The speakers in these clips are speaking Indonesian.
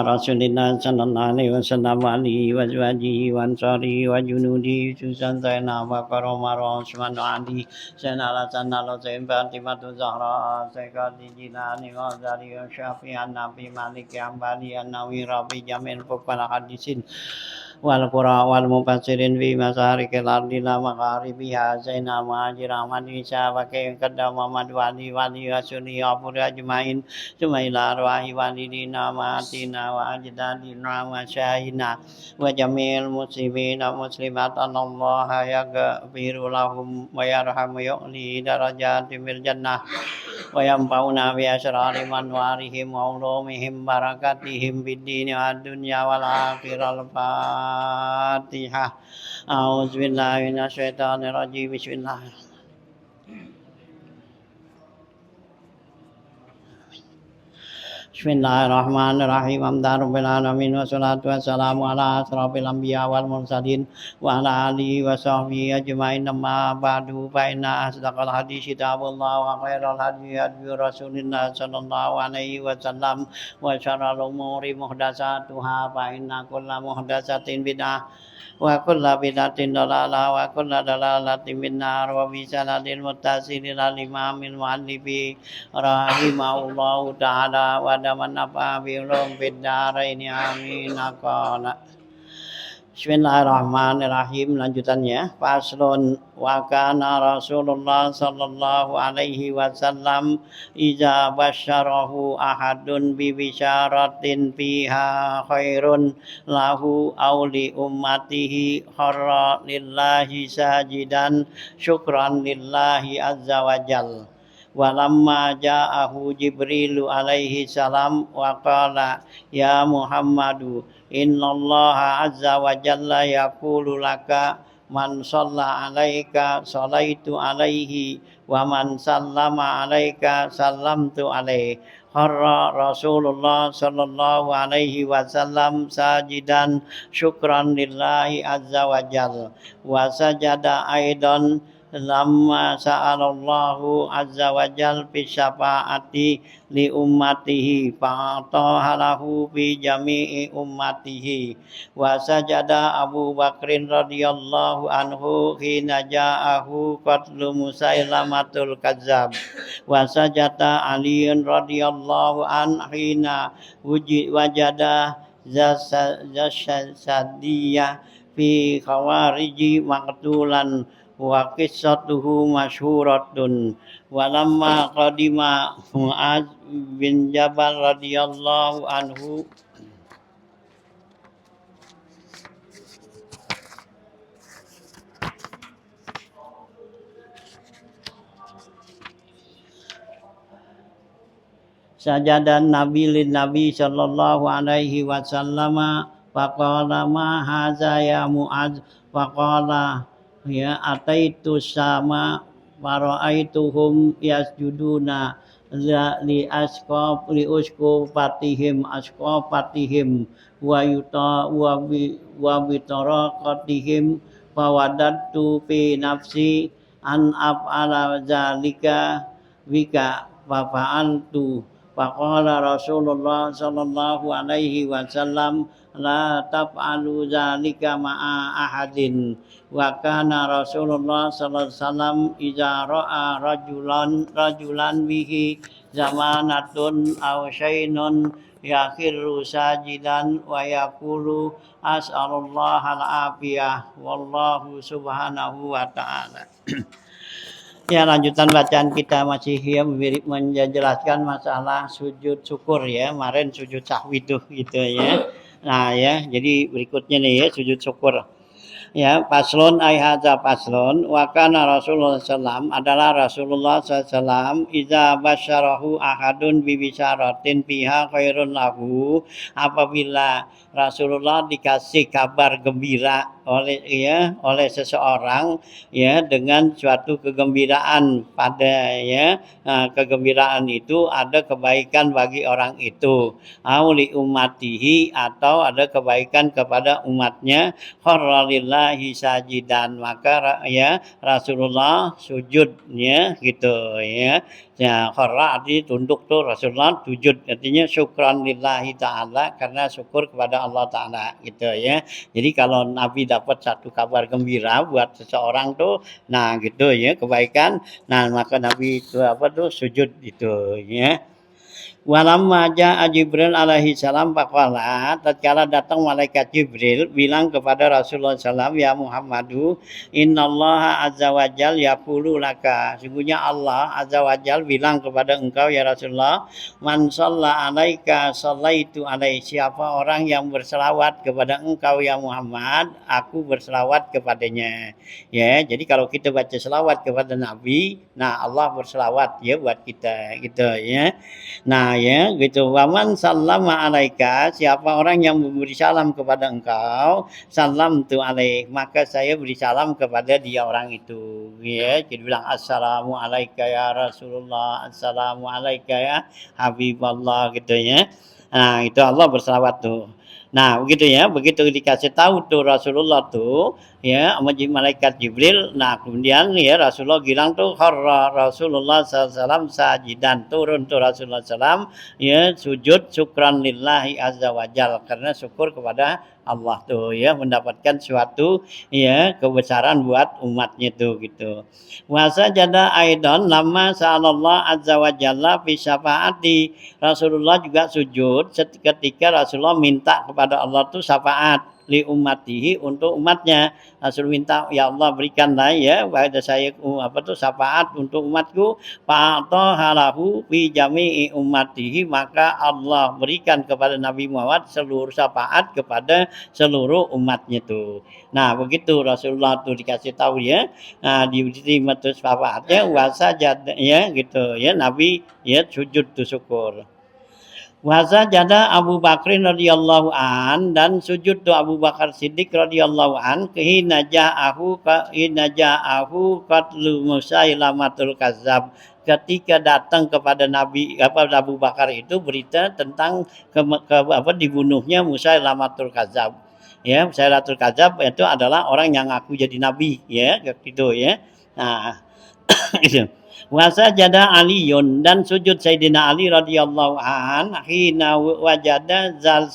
Rasulillah sallallahu alaihi wasallam wa alihi wa azwajihi wa ansarihi wa junudi Susan Zainab wa Karomar Usman Ali Sayyidina Hasan al-Husain Fatimatu Zahra Sayyidati Jilani Ghazali Syafi'an Nabi Malik Ambali An-Nawi Rabi Jamil Fuqara Hadisin wal qura wal mufassirin fi masarikil ardi la magharibiha Zainab Muhajir Ahmad Isa wa Qaddam Muhammad wali wali asuni afur ajmain sumaila arwahi walidina matina wa ajdadina wa syahina wa jamil muslimin wa muslimat Allah yaghfiru lahum wa yarhamu yu'li darajatim fil jannah wa yanfa'una bi asrari manwarihim wa ulumihim barakatihim bid dini wad dunya wal akhirah. Al-Fatihah. A'udzubillahi minasyaitonir rajim. Bismillah. Bismillahirrahmanirrahim. Alhamdulillahirabbil alamin wassalatu wassalamu ala asrofil anbiya wal mursalin wa ala alihi wa sahbihi ajmain. Amma ba'du fa inna asdaqal hadits kitabullah wa khairal hadi hadi Rasulillah sallallahu alaihi wasallam wa syarrul umuri muhdatsatuha fa inna kulla muhdatsatin bid'ah wa kulla bid'atin dalalah wa kulla dalalatin finnar wa bi sanadil muttasilil imamil muallifi rahimahullahu ta'ala wa daman nafa bi ulum fid darain amin. Qala Bismillahirrahmanirrahim. Lanjutannya, faslun wa kana Rasulullah sallallahu alaihi wasallam iza basyarahu ahadun bi bisyaratin fiha khairun lahu aw li ummatihi kharra lillahi sajidan syukran lillahi azza wa jalla. Walamma ja'ahu Jibrilu alaihi salam wa qala ya Muhammadu innallaha azza wa jalla yaqulu laka man shalla alaika sallaitu alaihi wa man sallama alaika sallamtu alaihi. Harra Rasulullah sallallahu alaihi wasallam sajidan syukran lillahi azza wa jalla wa sajada aidan lamma sa'alallahu azza wa jal fi syafa'ati li ummatihi fa'ataha lahu fi jami'i ummatihi wa sajada Abu Bakrin radhiyallahu anhu hina ja'ahu qatlu Musailamatul Kazzab wa sajada Aliun radhiyallahu an hina wajada zasadiyah fi khawariji maqtulan wa qissatuhu masyhuratun. Walamma qadima Mu'adz bin Jabal radhiyallahu anhu sajadan nabi lin nabi sallallahu alaihi wasallam faqala ma hadza ya Mu'adz faqala ya ataitu sama faraaituhum yasjuduna li asqaf li usqafatihim wa bitaraqatihim fawadattu fi nafsi an af'ala zalika bika wa fa'altu. Faqala Rasulullah sallallahu alaihi wasallam la taf'alu zalika ma'a ahadin. Wa kana Rasulullah sallallahu alaihi wasallam idza ra'a rajulan bihi zamanatun aw syainun yakhirru sajidan wa yaqulu as'alullaha al-afiyah wallahu subhanahu wa ta'ala. Ya, lanjutan bacaan kita masih ya menjelaskan masalah sujud syukur ya. Kemarin sujud sahwi tuh gitu ya. Nah ya, jadi berikutnya nih ya sujud syukur. Ya, paslon ai hadza paslon wa kana Rasulullah sallam adalah Rasulullah sallam iza basyarahu ahadun bi bisyaratin fiha khairun lahu. Apabila Rasulullah dikasih kabar gembira oleh seseorang ya dengan suatu kegembiraan pada ya, kegembiraan itu ada kebaikan bagi orang itu, auli ummatihi atau ada kebaikan kepada umatnya, kharralillah lillahi sajidan, maka ya Rasulullah sujud ya gitu ya. Ya kharra arti tunduk tuh Rasulullah sujud artinya syukran lillahi taala karena syukur kepada Allah taala gitu ya. Jadi kalau Nabi dapat satu kabar gembira buat seseorang tuh nah gitu ya kebaikan, nah maka Nabi itu apa tuh sujud itu ya. Walamma ja'a Jibril alaihi salam faqala, tatkala datang malaikat Jibril bilang kepada Rasulullah SAW, ya Muhammadu, innallaha azza wa jal yaqulu laka. Sungguhnya Allah azza wa jal bilang kepada engkau ya Rasulullah, man shalla alaika shallaitu alaihi. Siapa orang yang berselawat kepada engkau ya Muhammad, aku berselawat kepadanya. Ya, jadi kalau kita baca selawat kepada Nabi, nah Allah berselawat ya buat kita gitu ya. Nah ya gitu. Waman sallama alaika, siapa orang yang memberi salam kepada engkau, salam tu alaih, maka saya beri salam kepada dia orang itu. Ya, jadi bilang assalamu alaika ya Rasulullah, assalamu alaika ya Habiballah gitu ya. Nah, itu Allah berselawat tuh. Nah, begitu ya, begitu dikasih tahu tuh Rasulullah tuh, ya, sama malaikat Jibril. Nah, kemudian ya Rasulullah bilang tuh kharra Rasulullah SAW sajidan, turun tuh Rasulullah SAW ya sujud syukran lillahi azza wajal karena syukur kepada Allah tuh ya mendapatkan suatu ya kebesaran buat umatnya tuh gitu. Wasa jada aidan lama sa'alallah azza wajalla fi syafaati. Rasulullah juga sujud ketika Rasulullah minta kepada Allah tuh syafaat li ummatihi untuk umatnya. Rasul minta ya Allah berikanlah ya pada saya apa tuh syafaat untuk umatku, fa'atahalahu fi jami'i ummatihi, maka Allah berikan kepada Nabi Muhammad seluruh syafaat kepada seluruh umatnya tuh. Nah begitu Rasulullah tuh dikasih tahu ya, nah diterima tuh syafaatnya wasajad ya gitu ya Nabi ya sujud tuh syukur. Wasajada Abu Bakrin radhiyallahu an, dan sujud tu Abu Bakar Siddiq radhiyallahu an hina ja'ahu qatlu Musailamatul Kazzab, ketika datang kepada Nabi Abu Bakar itu berita tentang dibunuhnya Musailamatul Kazzab. Ya, Musailamatul Kazzab itu adalah orang yang ngaku jadi nabi ya, gitu ya. Nah, itu. Wasa jada Aliun, dan sujud Sayyidina Ali radhiyallahu an hina wajada zal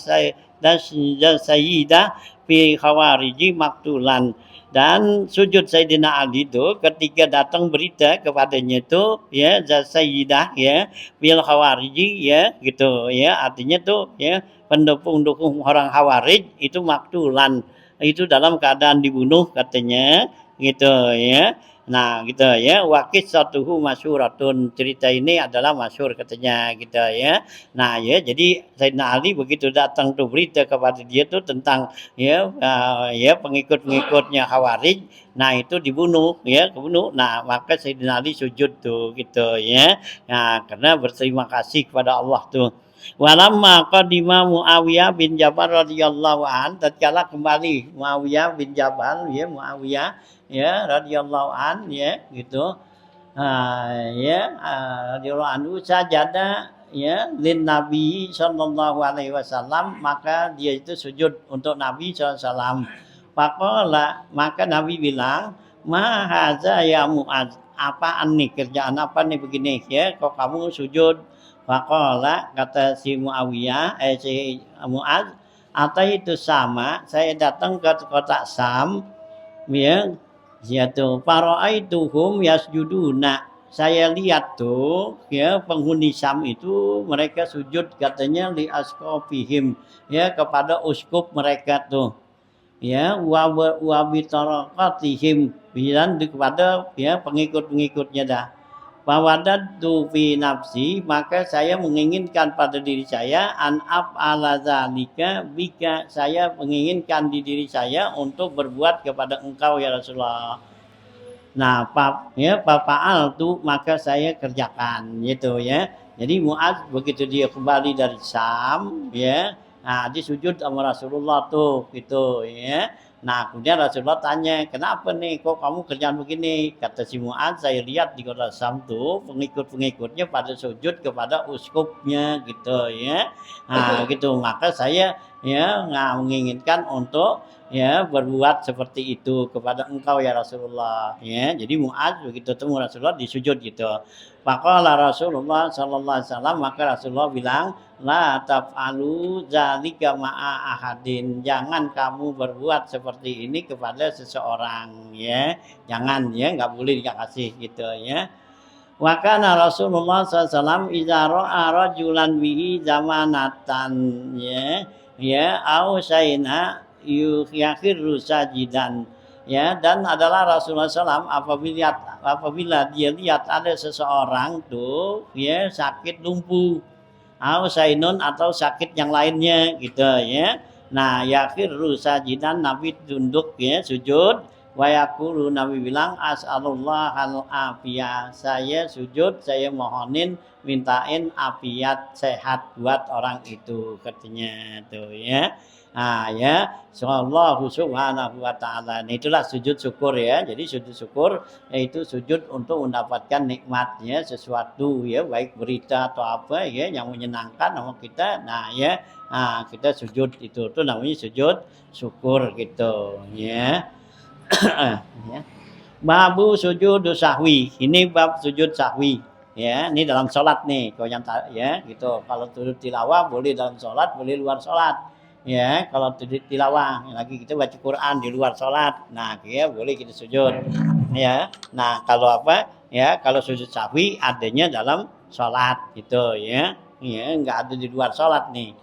sayyidah fi khawariji maktulan, dan sujud Sayyidina Ali itu ketika datang berita kepadanya itu ya zal sayyidah ya fil khawariji ya gitu ya, artinya tuh ya pendukung orang Khawarij itu maktulan, itu dalam keadaan dibunuh katanya gitu ya. Nah gitu ya, wakil satuhu masyuratun, cerita ini adalah masyur katanya gitu ya. Nah ya jadi Sayyidina Ali begitu datang tuh berita kepada dia tuh tentang ya ya pengikut-pengikutnya Khawarij, nah itu dibunuh ya kebunuh. Nah maka Sayyidina Ali sujud tuh gitu ya. Nah karena berterima kasih kepada Allah tuh. Walamma qadima Muawiyah bin Jabal radhiyallahu an, tatkala kembali Muawiyah bin Jabal ya Muawiyah ya radhiyallahu an ya gitu. Ya radhiyallahu anhu sajada ya lin Nabi sallallahu alaihi wasallam, maka dia itu sujud untuk Nabi sallallahu alaihi wasallam. Faqala, maka Nabi bilang, "Ma haza ya Muaz, apaan nih kerjaan apa nih begini ya kok kamu sujud?" Faqala, kata si Muawiyah si Muaz, "Ata itu sama, saya datang ke kota Sam ya, yaitu paraituhum yasjuduna, saya lihat tuh ya penghuni Sam itu mereka sujud katanya li askopihim ya kepada uskup mereka tuh ya wa bitarakatihim bilang kepada ya pengikut-pengikutnya dah. Fawadadtu fi nafsi, maka saya menginginkan pada diri saya an af'ala zalika bika, saya menginginkan di diri saya untuk berbuat kepada engkau ya Rasulullah. Nah, papa'al tuh maka saya kerjakan gitu ya. Jadi Muaz begitu dia kembali dari Sam ya, nah dia sujud sama Rasulullah tuh gitu ya. Nah, kemudian Rasulullah tanya, kenapa nih kok kamu kerjaan begini? Kata si Mu'adz, saya lihat di kota Sam tuh pengikut-pengikutnya pada sujud kepada uskupnya gitu ya. Nah, gitu. Maka saya ya nggak menginginkan untuk ya berbuat seperti itu kepada engkau ya Rasulullah ya. Jadi Mu'adz begitu temu Rasulullah disujud gitu. Faqala Rasulullah sallallahu alaihi wasallam, maka Rasulullah bilang, la taf'alu zalika ma'a ahadin. Jangan kamu berbuat seperti ini kepada seseorang ya. Jangan ya, enggak boleh dikasih gitu ya. Wa kana Rasulullah SAW idza ra'a rajulan bihi zamanatan ya ya au sayna yukhirru sajidan ya. Dan adalah Rasulullah SAW apabila dia lihat ada seseorang tuh ya sakit lumpuh sainun atau sakit yang lainnya gitu ya. Nah, yakhirru sajidan, Nabi tunduk ya, sujud. Wa yaqulu, Nabi bilang as'alullah al-afiyah. Saya sujud, saya mohonin mintain afiat sehat buat orang itu katanya tuh ya. Nah ya, sallallahu subhanahu wa ta'ala. Nah, itulah sujud syukur ya. Jadi sujud syukur yaitu sujud untuk mendapatkan nikmatnya sesuatu ya, baik berita atau apa ya yang menyenangkan sama kita. Nah ya, nah kita sujud itu namanya sujud syukur gitu ya. Ya. Babu sujud sahwi. Ini bab sujud sahwi. Ya, ini dalam sholat nih. Kalau yang ya gitu. Kalau sujud tilawah boleh dalam sholat, boleh luar sholat. Ya, kalau tilawah lagi kita baca Quran di luar sholat, nah ya boleh kita sujud ya. Nah kalau apa ya, kalau sujud sahwi adanya dalam sholat gitu ya, ya nggak ada di luar sholat nih.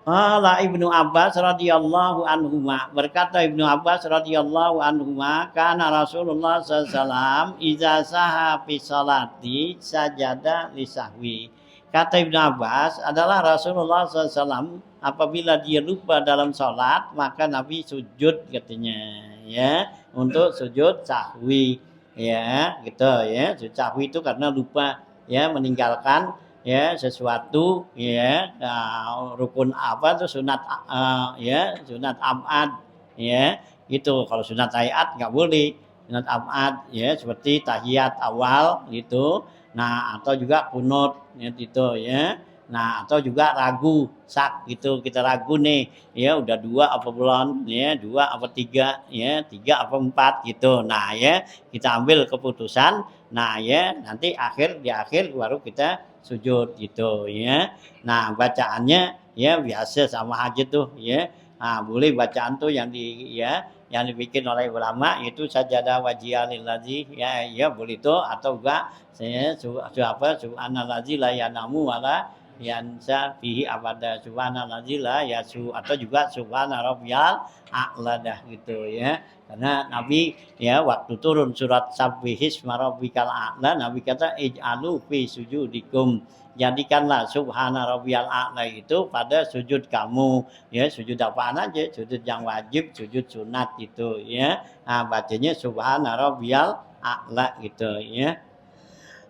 Qala Ibnu Abbas radhiyallahu anhuma, berkata Ibnu Abbas radhiyallahu anhuma, kana Rasulullah sallallahu alaihi wasallam idza saha fi sholati sajada li sahwi. Kata Ibnu Abbas adalah Rasulullah SAW apabila dia lupa dalam sholat maka Nabi sujud katanya ya, untuk sujud sahwi ya gitu ya. Sujud sahwi itu karena lupa ya, meninggalkan ya sesuatu ya, rukun apa tuh sunat ya, sunat abad ya gitu. Kalau sunat hayat nggak boleh, sunat abad ya seperti tahiyat awal gitu. Nah atau juga kunut ya gitu ya. Nah atau juga ragu sak gitu, kita ragu nih ya udah 2 apa belum ya, 2 apa 3 ya, 3 apa 4 gitu. Nah ya kita ambil keputusan. Nah ya nanti di akhir baru kita sujud gitu ya. Nah bacaannya ya biasa sama aja tuh ya. Nah boleh bacaan tuh yang yang dibikin oleh ulama itu sajadah wajiyah lillazi ya boleh itu, atau enggak saya subhanallazi la yanamu wala yansa fihi abada, subhanallazi la yasu, atau juga subhana rabbiyal a'la dah gitu ya. Karena Nabi ya waktu turun surat Sabbihisma rabbikal a'la, Nabi kata ij'alu fi sujudikum, jadikanlah subhana rabbiyal a'la itu pada sujud kamu ya. Sujud apaan aja, sujud yang wajib, sujud sunat gitu ya. Nah bacanya subhana rabbiyal a'la gitu ya.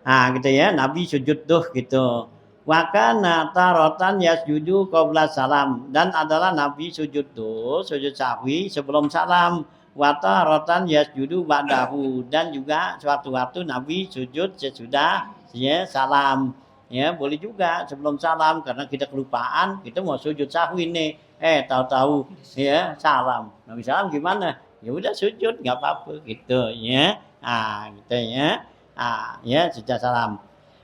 Nah gitu ya, Nabi sujud tuh gitu. Wakana tarotan yasjudu qabla salam, dan adalah Nabi sujud tuh sujud sahwi sebelum salam. Wata rotan yasjudu ba'dahu, dan juga suatu waktu Nabi sujud sesudah ya salam. Ya boleh juga sebelum salam, karena kita kelupaan kita mau sujud sahwi nih, tahu-tahu ya salam. Nabi salam gimana? Ya udah sujud nggak apa-apa gitu ya. Ah gitu ya. Ah ya sudah salam.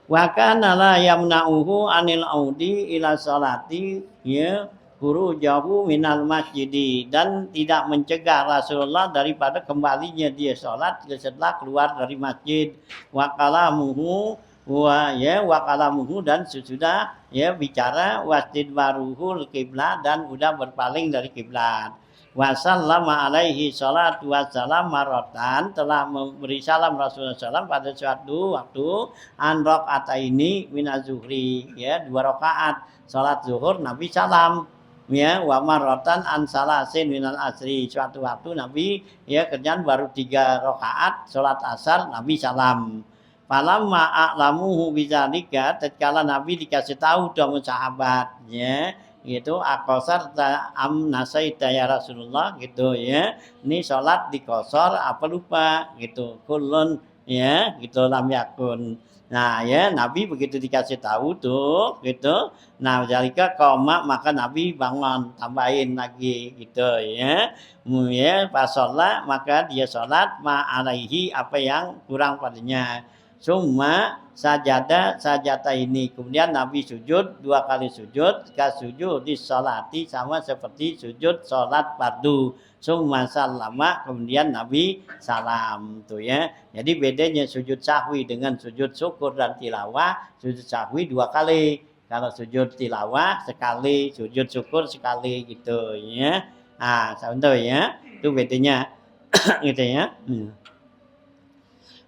Wa kana la yamna'uhu anil audi ila salati ya khurujahu minal masjidi, dan tidak mencegah Rasulullah daripada kembalinya dia sholat setelah keluar dari masjid. Wa kalamuhu dan sesudah ya bicara wastidbaruhul kiblat, dan udah berpaling dari kiblat. Wasallama alaihi salatu wassalam marotan, telah memberi salam Rasulullah SAW pada suatu waktu an rakaataini minazuhri ya, 2 rakaat salat zuhur Nabi salam ya. Wa marotan an salasin minal asri, suatu waktu Nabi ya kerjaan baru 3 rakaat salat asar Nabi salam. Falamma a'lamuhu bidzalika, tatkala Nabi dikasih tahu sama sahabat ya, gitu akosar am nasaita ya Rasulullah gitu ya. Ini sholat dikosor apa lupa gitu. Kulun ya gitu lam yakun. Nah ya Nabi begitu dikasih tahu tuh gitu. Nah jalika koma maka Nabi bangun tambahin lagi gitu ya. Ya pas sholat maka dia sholat ma'alaihi apa yang kurang padanya. Cuma sajada ini. Kemudian Nabi sujud 2 kali sujud. Kasujud di sholati sama seperti sujud sholat fardu. Summa salama kemudian Nabi salam tuh ya. Jadi bedanya sujud sahwi dengan sujud syukur dan tilawah, sujud sahwi 2 kali. Kalau sujud tilawah sekali, sujud syukur sekali gitu ya. Ah, contoh ya. Itu bedanya gitu ya.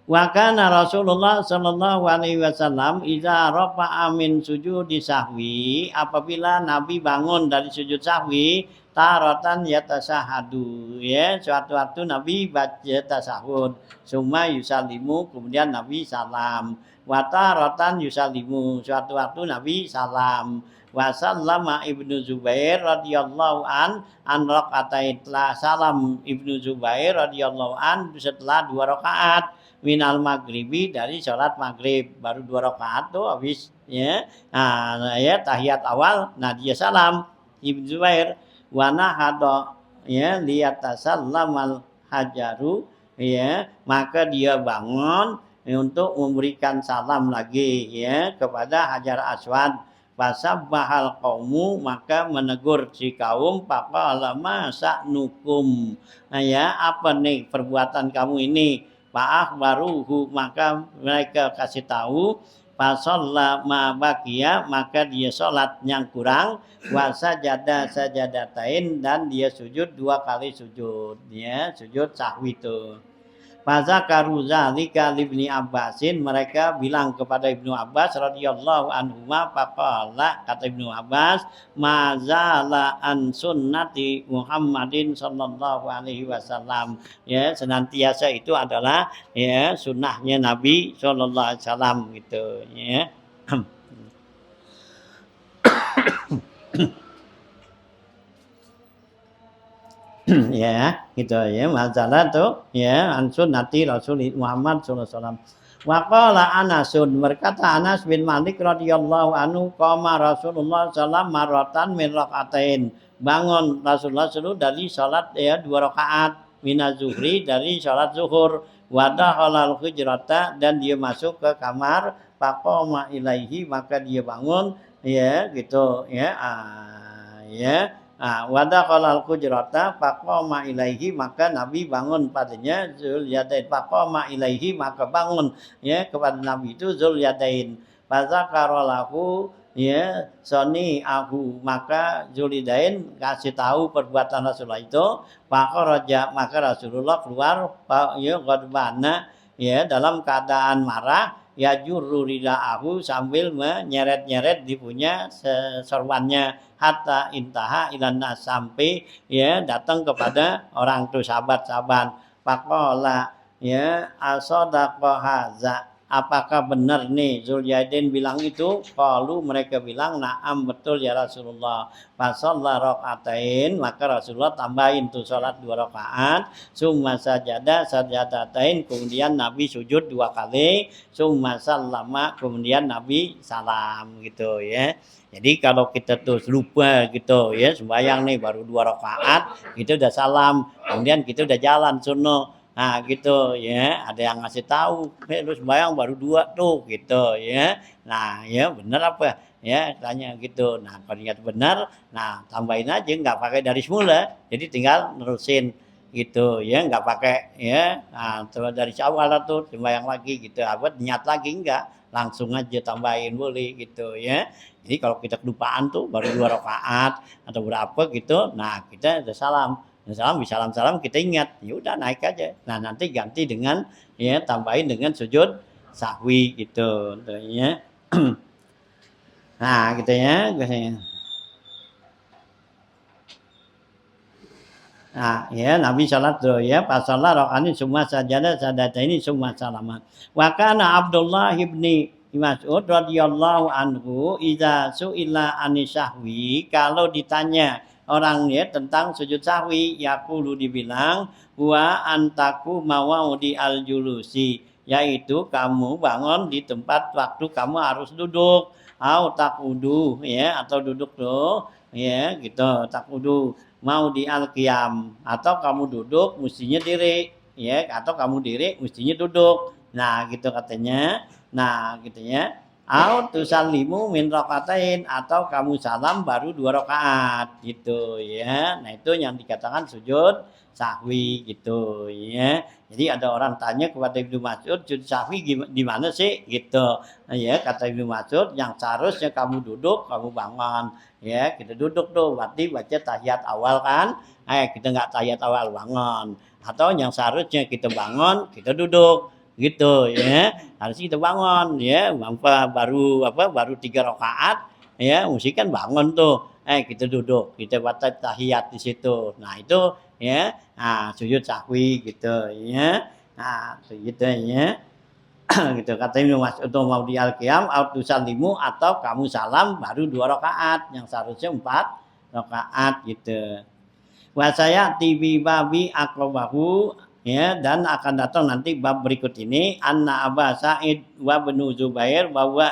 Wa kana Rasulullah sallallahu alaihi wasallam idza rafa'a min sujudi sahwi, apabila Nabi bangun dari sujud sahwi taratan yatasahadu ya, suatu waktu Nabi baca tasahud summa yusallimu kemudian Nabi salam wa taratan yusallimu suatu waktu Nabi salam wa sallama Ibnu Zubair radhiyallahu an raqatain salam Ibnu Zubair radhiyallahu an setelah 2 rakaat minal maghribi dari sholat maghrib baru 2 rakaat tuh habis ya. Nah ya tahiyat awal nah dia salam Ibnu Zubair wana hado ya liyatasallamal hajaru ya maka dia bangun untuk memberikan salam lagi ya kepada Hajar Aswad fasabbahal qaumu maka menegur si kaum faqala ma sa'nukum nah ya apa nih perbuatan kamu ini Pak baruhu maka mereka kasih tahu fasalla ma baqiya maka dia sholat yang kurang wasajada sajadatain dan dia sujud 2 kali sujud ya sujud sahwi itu Fazakaru zalika libni Abbasin mereka bilang kepada Ibnu Abbas radhiyallahu anhuma faqala kata Ibnu Abbas mazala an sunnati Muhammadin sallallahu alaihi wasallam ya senantiasa itu adalah ya sunnahnya Nabi sallallahu alaihi wasallam gitu ya. Ya gitu ya masalah tuh ya ansun nanti Rasul Muhammad sallallahu alaihi wasallam wa qala Anasun berkata Anas bin Malik radhiyallahu anhu qama Rasulullah sallallahu marratan min rakaatain bangun Rasulullah sallallahu dari salat ya 2 rakaat minaz zuhri dari salat zuhur wada halal hujrata dan dia masuk ke kamar faqama ilaihi maka dia bangun ya gitu ya ya wada qalal hujrata faqama ilaihi maka Nabi bangun padanya Zulyadain faqama ilaihi maka bangun ya kepada Nabi itu Zulyadain fazakarolahu ya soni ahu maka Zulyadain kasih tahu perbuatan Rasulullah itu faqaraja maka Rasulullah keluar ya ghadbana ya dalam keadaan marah ya jurru ridaahu sambil menyeret-nyeret di punya serwannya hatta intaha ilanna sampai ya datang kepada orang tu sahabat-sahabat faqala ya asadaqa haza apakah benar nih Zulyadain bilang itu qalu mereka bilang na'am betul ya Rasulullah fasalla rakaatain maka Rasulullah tambahin tuh salat 2 rakaat summa sajadatain kemudian Nabi sujud 2 kali summa sallama kemudian Nabi salam gitu ya. Jadi kalau kita tuh lupa gitu ya sembahyang nih baru 2 rakaat kita udah salam kemudian kita udah jalan sunnah nah gitu ya ada yang ngasih tahu lu sembahyang baru 2 tuh gitu ya nah ya benar apa ya tanya gitu nah kalau ingat benar nah tambahin aja nggak pakai dari semula jadi tinggal nerusin gitu ya nggak pakai ya nah dari awal tuh sembahyang lagi gitu apa niat lagi enggak langsung aja tambahin boleh gitu ya jadi kalau kita kelupaan tuh baru 2 rakaat atau berapa gitu nah kita udah salam salam kita ingat ya udah naik aja nah nanti ganti dengan ya tambahin dengan sujud sahwi gitu ya nah gitu ya nah ya Nabi salat tuh ya pas salat rakaat semua sajadah sadata ini semua salamat wa kana Abdullah ibni Mas'ud radhiyallahu anhu idza su'ila anisahwi, kalau ditanya orang ya tentang sujud sahwi, yaqulu dibilang wa antaku mawadi al-julusi, yaitu kamu bangun di tempat waktu kamu harus duduk, au takudu ya, atau duduk tuh ya gitu, takudu mau di al-qiyam, atau kamu duduk mestinya diri ya, atau kamu diri mestinya duduk. Nah gitu katanya. Nah gitu ya. Au tusallimu min rakatain, atau kamu salam baru 2 rakaat gitu ya. Nah itu yang dikatakan sujud sahwi gitu ya. Jadi ada orang tanya kepada Ibnu Mas'ud, sujud sahwi di mana sih gitu. Nah, ya kata Ibnu Mas'ud, yang seharusnya kamu duduk, kamu bangun ya, kita duduk tuh, berarti baca tahiyat awal kan. Kita nggak tahiyat awal bangun. Atau yang seharusnya kita bangun, kita duduk gitu ya, harus kita bangun ya, baru 3 rakaat ya, mesti kan bangun tuh, kita duduk, kita baca tahiyat di situ. Nah itu ya, nah sujud sahwi gitu ya, nah gitu ya. Gitu katanya Mas untuk mau di al-qiyam tusallimu, atau kamu salam baru 2 rakaat, yang seharusnya 4 rakaat gitu. Wasaya TV babi akrobahu ya, dan akan datang nanti bab berikut ini, anna Aba Sa'id wa Ibnu Zubair, bahwa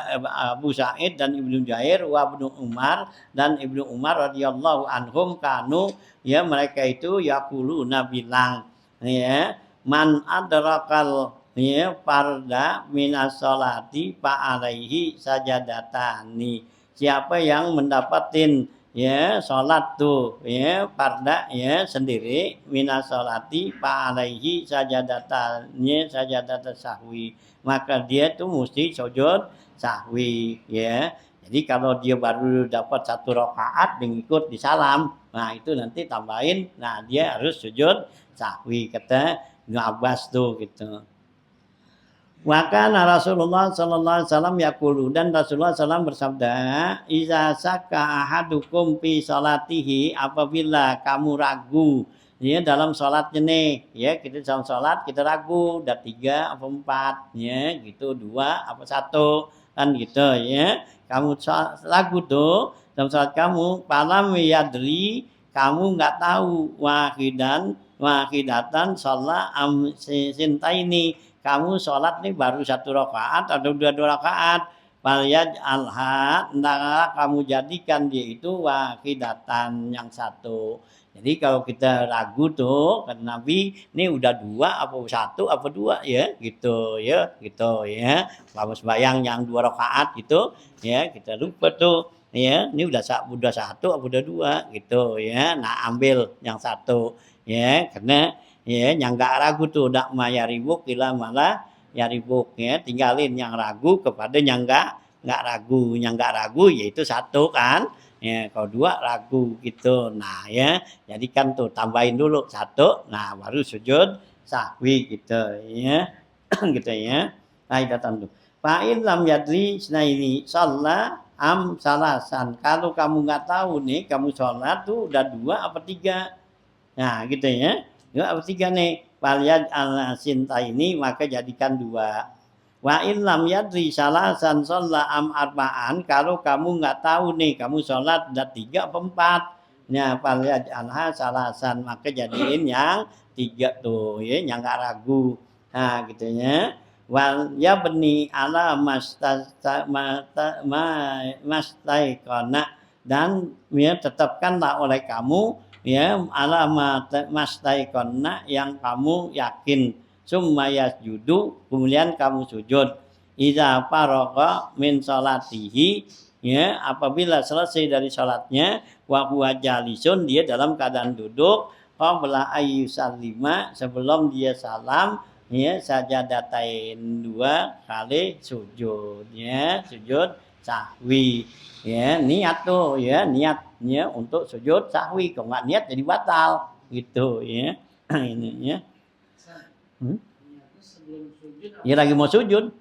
Abu Sa'id dan Ibnu Jubair wa Ibnu Umar dan Ibnu Umar radhiyallahu anhum kanu ya, mereka itu yaquluna bilang ya, man adrakal ya farda minas sholati fa alaihi sajadatani, siapa yang mendapatin ya salat tuh ya farda ya sendiri, minas sholati fa alaihi sajadatannya sajadat sahwi, maka dia tuh mesti sujud sahwi ya. Jadi kalau dia baru dapat 1 rakaat mengikut di salam, nah itu nanti tambahin, nah dia harus sujud sahwi kata Ibnu Abbas tuh gitu. Maka Rasulullah sallallahu alaihi wasallam yaqulu, dan Rasulullah SAW bersabda, "Iza saka ahadukum fi salatihi," apabila kamu ragu ya dalam salatnya nih, ya kita dalam salat kita ragu, udah 3 apa 4 ya, gitu 2 apa 1 kan gitu ya. Kamu ragu tuh dalam salat kamu, falam yadri, kamu enggak tahu wahidatan sholat sintaini, kamu sholat nih baru 1 rakaat atau 2 rakaat, falyaj alha, hendaklah kamu jadikan dia itu wahidatan, yang 1. Jadi kalau kita ragu tuh kata Nabi, ini udah 2 apa 1 apa 2 ya gitu ya, gitu ya. Kamu sembahyang yang 2 rakaat gitu ya, kita lupa tuh ya, ini udah 1 apa udah 2 gitu ya. Nah ambil yang 1 ya, karena ya yang enggak ragu tuh, dak mayaribuk ila malah yaribuk ya, tinggalin yang ragu kepada yang enggak ragu. Yang enggak ragu yaitu 1 kan. Ya, kalau 2 ragu gitu. Nah ya, jadikan tuh tambahin dulu 1, nah baru sujud sahwi gitu ya. Gitu ya. Nah, datang tuh. Fa in lam yadri ini shalla am salasan. Kalau kamu enggak tahu nih, kamu sholat tuh udah 2 apa 3. Nah, gitu ya. 2 apa 3 nih, falyaj al sinta ini, maka jadikan 2. Wa in lam yadri salasan shalla am arba'an, kalau kamu enggak tahu nih, kamu sholat udah 3 apa 4. Nah, falyaj alha salasan, maka jadiin yang 3 tuh ya, yang enggak ragu. Nah, gitu ya. Wal yabni ala mastaiqana, dan ya tetapkanlah oleh kamu ya alamat mastaiqonna, yang kamu yakin, summa yasjudu, kemudian kamu sujud, iza faragha min salatihi ya, apabila selesai dari salatnya, wa huwa jalisun, dia dalam keadaan duduk, qabla ayyusallima, sebelum dia salam ya, sajadatain 2 kali sujud ya, sujud sahwi ya, niat tuh ya, niatnya untuk sujud sahwi, kalau nggak niat jadi batal gitu ya. Ini ya. Ya lagi mau sujud,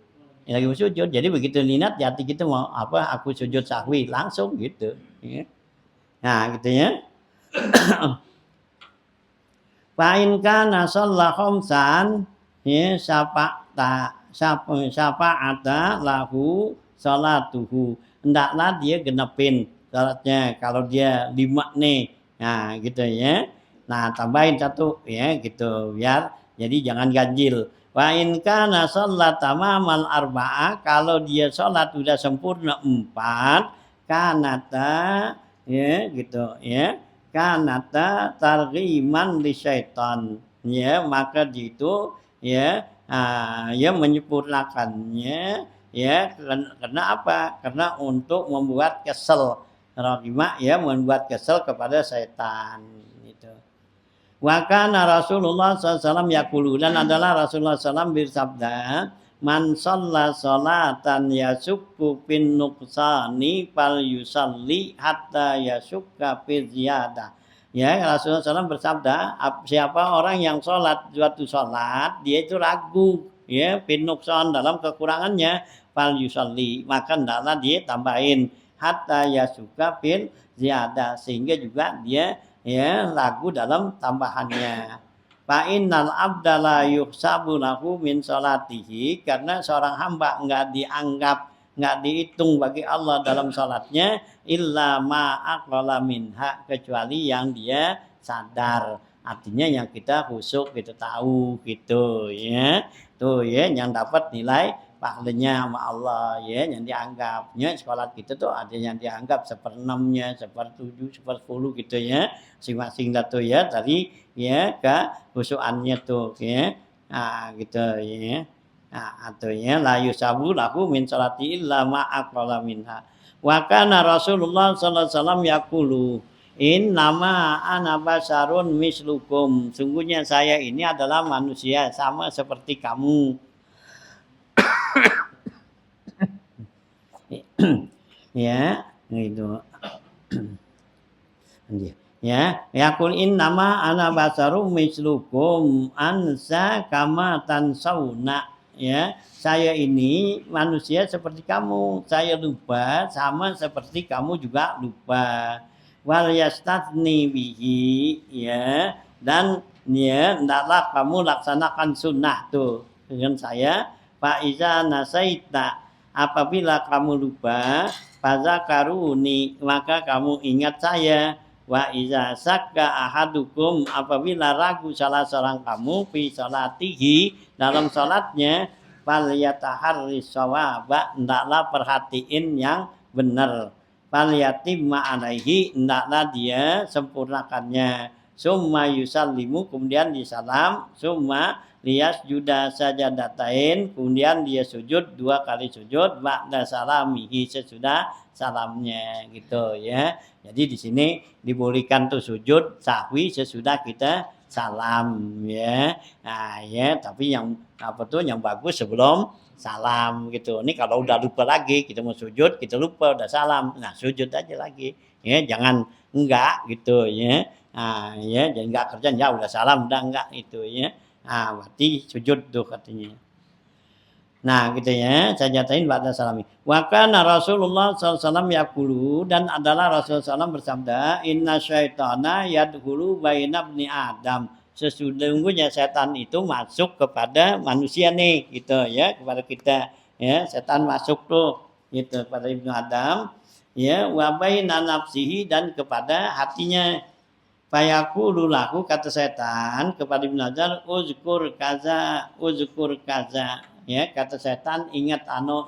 jadi begitu niat hati kita mau apa, aku sujud sahwi langsung gitu ya. Nah gitu ya. Fa in kana shalla khamsan ya, syafa'ata lahu salatuhu. Hendaklah dia genepin salatnya. Kalau dia 5 nih. Nah, gitu ya. Nah, tambahin 1 ya gitu biar jadi jangan ganjil. Wa in kana shollat tamamal arba'ah, kalau dia sholat sudah sempurna 4, kanata ya gitu ya. Kanata targhiman li syaitan. Ya, maka itu ya ya menyempurnakannya ya karena apa? Karena untuk membuat kesel. Rahimah ya membuat kesel kepada setan gitu. Wa kana Rasulullah SAW yaqulu, dan adalah Rasulullah SAW bersabda, man shalla sholatan yasukku bin nuqsani fal yusalli hatta yasukka fi ziyadah. Ya, Rasulullah SAW bersabda, siapa orang yang sholat suatu sholat, dia itu ragu ya bin nuqsan dalam kekurangannya, fal yusalli, maka hendaklah dia tambahin hatta yasuka fil ziyadah, sehingga juga dia ya lagu dalam tambahannya. Fa innal abda la yuhsabu lahu min salatihi, karena seorang hamba enggak dihitung bagi Allah dalam salatnya illa ma aqala minha, kecuali yang dia sadar. Artinya yang kita khusyuk, kita tahu gitu ya. Tuh ya yang dapat nilai pahalanya sama Allah ya, yang dianggapnya sholat kita tuh ada yang dianggap 1/6-nya, 1/7, 1/10 gitu ya, masing-masing tuh ya tadi ya ke khusyukannya tuh ya, gitu ya. Atau ya la yusabu lahu min sholati illa ma aqala minha. Wa kana Rasulullah sallallahu alaihi wasallam yaqulu, in nama ana basarun mislukum, sungguhnya saya ini adalah manusia sama seperti kamu. Ya gitu. Ya yaqul innama ana basarum mislukum ansa kama tansawna, ya saya ini manusia seperti kamu, saya lupa sama seperti kamu juga lupa. Wal yastatni bihi, ya dan ya hendaklah kamu laksanakan sunnah tuh dengan saya. Fa iza nasaita, apabila kamu lupa, fazakaruni, maka kamu ingat saya. Wa iza sakka ahadukum, apabila ragu salah seorang kamu fi salatihi, dalam salatnya, fal yataharris shawaba, hendaklah perhatiin yang benar. Fal yatimma alaihi, hendaklah dia sempurnakannya. Summa yusallimu, kemudian disalam. Summa liyas juda sajadatain, kemudian dia sujud 2 kali sujud ba'da salamihi, sesudah salamnya gitu ya. Jadi di sini dibolehkan tuh sujud sahwi sesudah kita salam ya. Nah ya, tapi yang apa tuh yang bagus sebelum salam gitu. Ini kalau udah lupa lagi kita mau sujud, kita lupa udah salam, nah sujud aja lagi ya, jangan enggak gitu ya. Nah ya, jangan enggak kerjaan ya udah salam udah enggak itu ya. Nah, berarti sujud tuh katanya. Nah, gitu ya. Saya nyatain ba'da salami. Wa kana Rasulullah SAW yaqulu, dan adalah Rasulullah SAW bersabda, inna syaitana yadkhulu baina ibni Adam. Sesungguhnya setan itu masuk kepada manusia nih, gitu ya, kepada kita. Ya, setan masuk tuh gitu kepada ibnu Adam, ya, wa baina nafsihi, dan kepada hatinya. Fayaqulu lahu, kata setan kepada Ibnu Hajar, uzkur kaza, ya kata setan, ingat ano.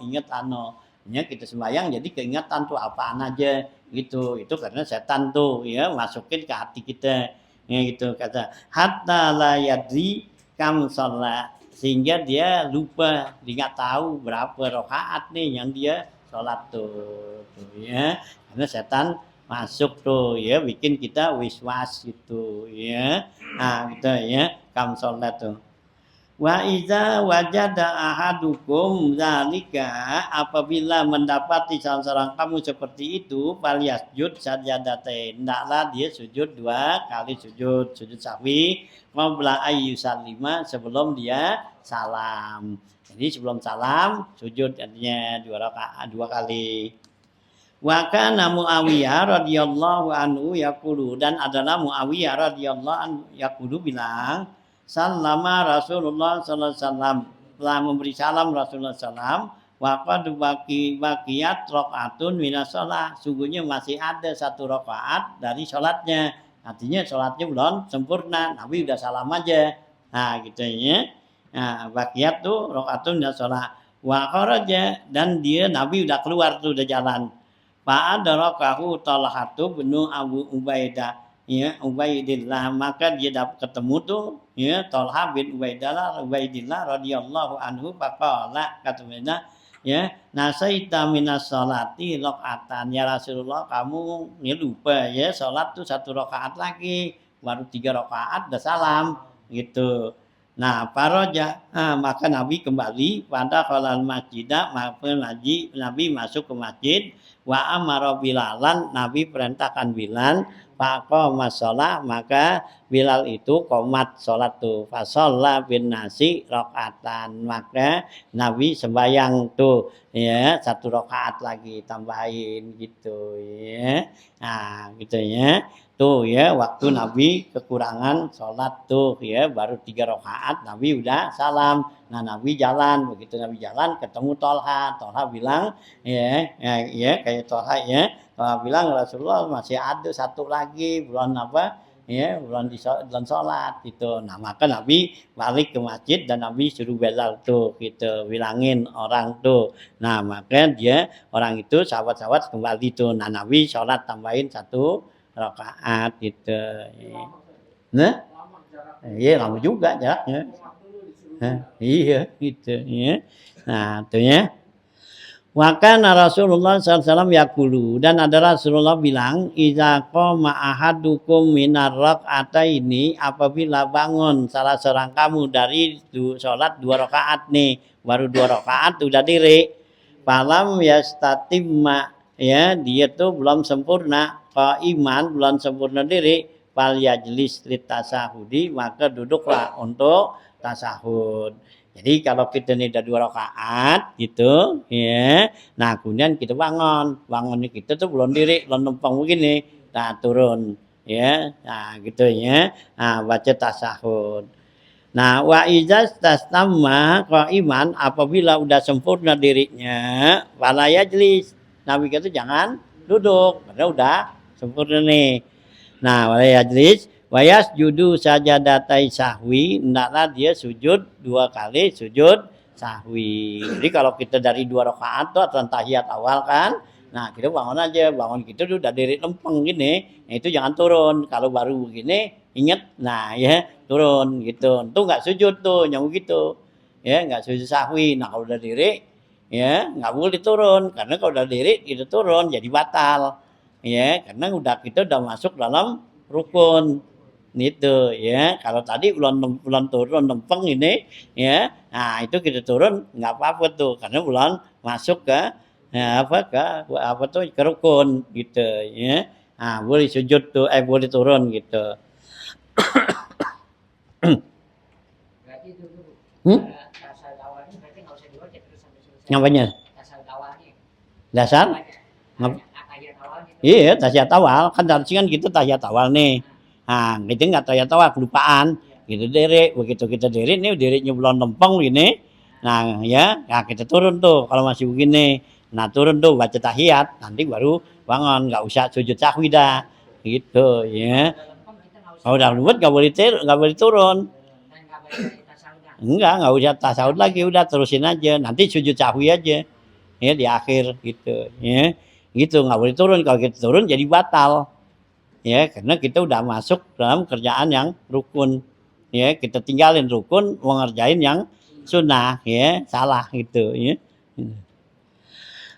Ya kita sembahyang jadi keingatan tuh apaan aja gitu, itu karena setan tuh ya masukin ke hati kita ya gitu, kata hatta la yadri kam sholat, sehingga dia lupa, dia nggak tahu berapa rakaat nih yang dia sholat tuh ya, karena setan masuk tuh ya, bikin kita wiswas gitu ya. Nah gitu ya, kam sholat tuh. Wa iza wajada ahadukum zalika, apabila mendapati salah seorang kamu seperti itu, fal yasjud sajadatain, hendaklah dia sujud 2 kali sujud sahwi, qabla ayyusallima, sebelum dia salam. Jadi sebelum salam sujud artinya 2 rakaat 2 kali. Wa kana Muawiyah radhiyallahu anhu yaqulu, dan adalah Muawiyah radhiyallahu anhu yaqulu bilang, sallama Rasulullah sallallahu alaihi wasallam, setelah memberi salam Rasulullah SAW, waqad baqiyat rakaatun minas shalah. Sungguhnya masih ada satu rakaat dari sholatnya. Artinya sholatnya belum sempurna. Nabi udah salam aja. Nah, gitu ya. Nah, baqiyat tuh rakaatun minas shalah. Wa kharaja, dan dia Nabi udah keluar tuh, udah jalan. Fa'adarakahu Talhatu bin Abu Ubaidah, ya Ubaidillah, maka dia dapat ketemu tuh ya Talha bin Ubaidillah radhiyallahu anhu, faqala, katanya ya, nasaita minas salati rakaatan, ya Rasulullah kamu ya lupa ya salat tuh satu rakaat lagi, baru 3 rakaat udah salam gitu. Nah, paroja, maka Nabi kembali pada kolal masjidah, maka Nabi masuk ke masjid, wa amara Bilalan, Nabi perintahkan Bilal, faqama shalah, maka Bilal itu qomat salat tuh, fasalla bin nasi rakaatan, maka Nabi sembahyang tuh ya satu rakaat lagi tambahin gitu ya. Nah, gitu ya. Tuh ya, waktu Nabi kekurangan sholat tuh ya, baru 3 rakaat Nabi udah salam. Nah, Nabi jalan, begitu Nabi jalan ketemu Tolha. Tolha bilang ya kayak Tolha ya. Tolha bilang Rasulullah masih ada satu lagi, belum apa ya, belum sholat gitu. Nah, maka Nabi balik ke masjid dan Nabi suruh Bilal tuh gitu, bilangin orang tuh. Nah, maka dia orang itu sahabat-sahabat kembali tuh. Nah, Nabi sholat tambahin satu rakaat gitu. Nah, iya lama juga jaraknya. Iya gitu ya. Nah, itu ya. Wakana Rasulullah SAW yaqulu, dan ada Rasulullah bilang, iza qama ahadukum minar rak'ataini, apabila bangun salah seorang kamu dari sholat 2 rakaat nih, baru 2 rakaat udah diri, falam yastatimma, ya dia tuh belum sempurna iman, belum sempurna diri, fal yajlis litasahudi, maka duduklah untuk tasahud. Jadi kalau kita ini udah 2 rakaat gitu ya, nah kemudian kita bangunnya kita tuh belum diri, belum numpang begini, nah turun ya, nah gitu ya, nah baca tasahud. Nah, wa izas tastamma qaiman, apabila udah sempurna dirinya, wala yajlis, Nabi kata jangan duduk, karena udah sempurna nih. Nah, wala yajlis wa yasjudu sajadatai sahwi, hendaklah dia sujud 2 kali sujud sahwi. Jadi kalau kita dari 2 rakaat tuh atau tahiyat awal kan, nah kita bangun aja, bangun kita udah diri lempeng gini, nah itu jangan turun. Kalau baru begini ingat, nah ya turun gitu. Tuh nggak sujud tuh, yang begitu ya, nggak sujud sahwi. Nah kalau udah diri ya nggak boleh turun, karena kalau udah diri kita turun jadi batal ya, karena kita udah masuk dalam rukun itu ya. Kalau tadi belum turun lempeng ini ya, nah itu kita turun nggak apa-apa tuh, karena belum masuk ke ya, ke rukun gitu ya. Nah boleh sujud tuh, boleh turun gitu. Berarti itu dulu. Tasawuf awalnya berarti nggak usah diwajib terus sampai selesai. Ngapainnya? Tasawuf awalnya. Dasar? Tahiyat awalnya. Iya, tahiyat awal kan harusnya kan gitu tahiyat awal nih. Nah, gitu nggak tahiyat awal, kelupaan. Gitu diri, begitu kita diri nih, dirinya belum lempeng gini. Nah ya, nah kita turun tuh kalau masih begini. Nah turun tuh baca tahiyat, nanti baru bangun, nggak usah sujud sahwi dah, gitu ya. Kalau udah lembut nggak boleh turun. Nggak usah tasawuf lagi, udah terusin aja. Nanti sujud sahwi aja, ya di akhir gitu, ya. Gitu nggak boleh turun. Kalau kita turun jadi batal, ya karena kita udah masuk dalam kerjaan yang rukun, ya kita tinggalin rukun mau ngerjain yang sunnah, ya salah gitu ya.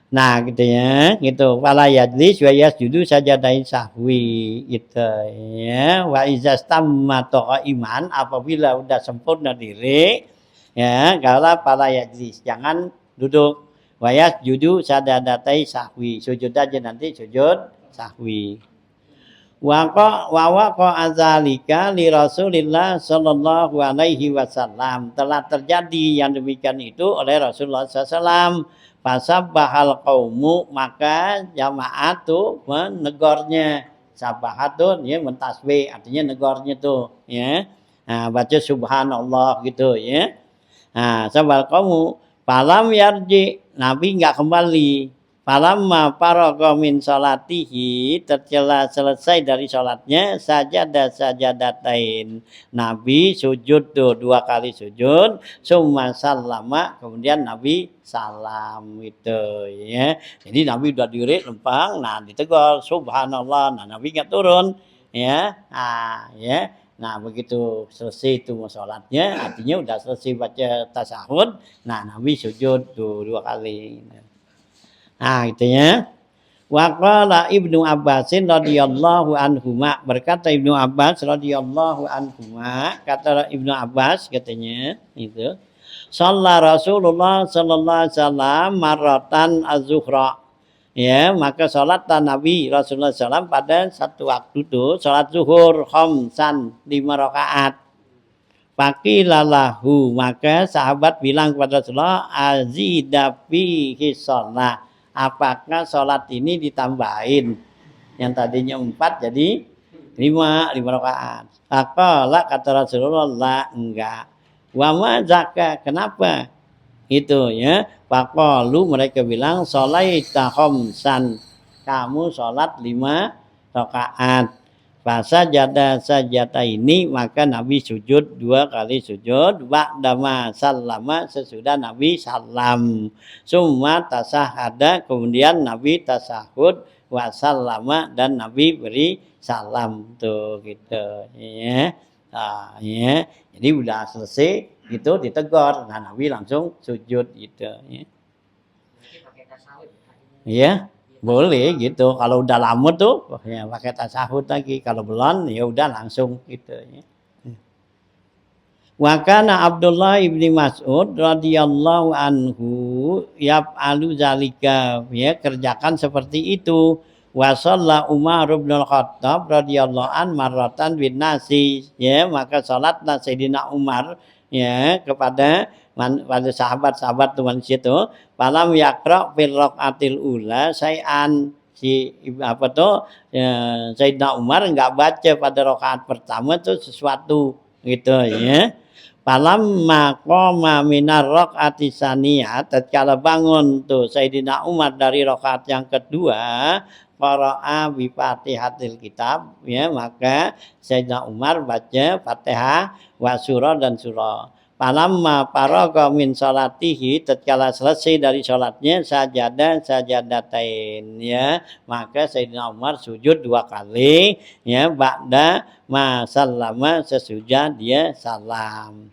Nah gitu ya, gitu. Wala yajlis wa yasjudu sajadain sahwi gitu ya. Wa izastamma iman, apabila udah sempurna diri ya, kalau pala yajlis jangan duduk. Wa yasjudu sajadatai sahwi, sujud aja nanti sujud sahwi. Wa azalika li Rasulillah sallallahu alaihi wasallam, telah terjadi yang demikian itu oleh Rasulullah SAW. Fasabbahal qaumu, maka jamaah tuh menegornya. Sabbahat tuh ya mentasbih, artinya negornya tuh ya. Nah, baca subhanallah gitu ya. Nah, sabal kamu falam yarji, Nabi enggak kembali. Falamma faraga min salatihi, tercela selesai dari salatnya, sajadatain. Nabi sujud tuh 2 kali sujud, summa sallama, kemudian Nabi salam gitu ya. Jadi Nabi udah diri lempang, nah ditegur subhanallah, nah Nabi enggak turun ya. Ah ya. Nah, begitu selesai itu sholatnya, artinya udah selesai baca tasyahud. Nah, Nabi sujud tuh 2 kali. Nah, gitu ya. Wa qala Ibnu Abbasin radhiyallahu anhuma, berkata Ibnu Abbas radhiyallahu anhuma, kata Ibnu Abbas katanya itu, shalla Rasulullah sallallahu alaihi wasallam marratan az-zuhra. Ya, maka salat Nabi Rasulullah SAW pada satu waktu itu salat zuhur khamsan 5 rakaat. Faqilalahu, maka sahabat bilang kepada Rasulullah, azida fihi shalah, apakah sholat ini ditambahin yang tadinya 4 jadi 5 rakaat. Faqala, kata Rasulullah, la, enggak. Wa ma zaka, kenapa itu ya? Faqalu, mereka bilang sholaita khamsan, kamu sholat 5 rakaat. Sajada ini, maka Nabi sujud 2 kali sujud, ba'dama sallama, sesudah Nabi salam, summa tasahada, kemudian Nabi tasahud, wa sallama, dan Nabi beri salam tuh gitu ya. Nah, ya. Jadi udah selesai itu ditegur, nah Nabi langsung sujud gitu ya. Ya. Boleh gitu. Kalau udah lama tuh ya pakai tasahud lagi. Kalau belum ya udah langsung gitu ya. Wa kana Abdullah ibni Mas'ud radhiyallahu anhu yaf'alu zalika, ya kerjakan seperti itu. Wa shalla Umar bin Khattab radhiyallahu an marratan bin nasi, ya maka salatlah Sayyidina Umar ya kepada sahabat-sahabat tuan situ, falam yaqra fil raqatil ula sayan, si apa tuh ya, Sayyidina Umar enggak baca pada rakaat pertama tuh sesuatu gitu ya. Falam maqama minar raqati saniyah, tatkala bangun tuh Sayyidina Umar dari rakaat yang kedua, qara'a bi Fatihatil kitab, ya maka Sayyidina Umar baca Fatihah wa surah dan surah. Falamma faraga min salatihi, tatkala selesai dari salatnya, sajadatain, ya maka Sayyidina Umar sujud 2 kali ya, ba'da ma sallama, sesudah dia salam.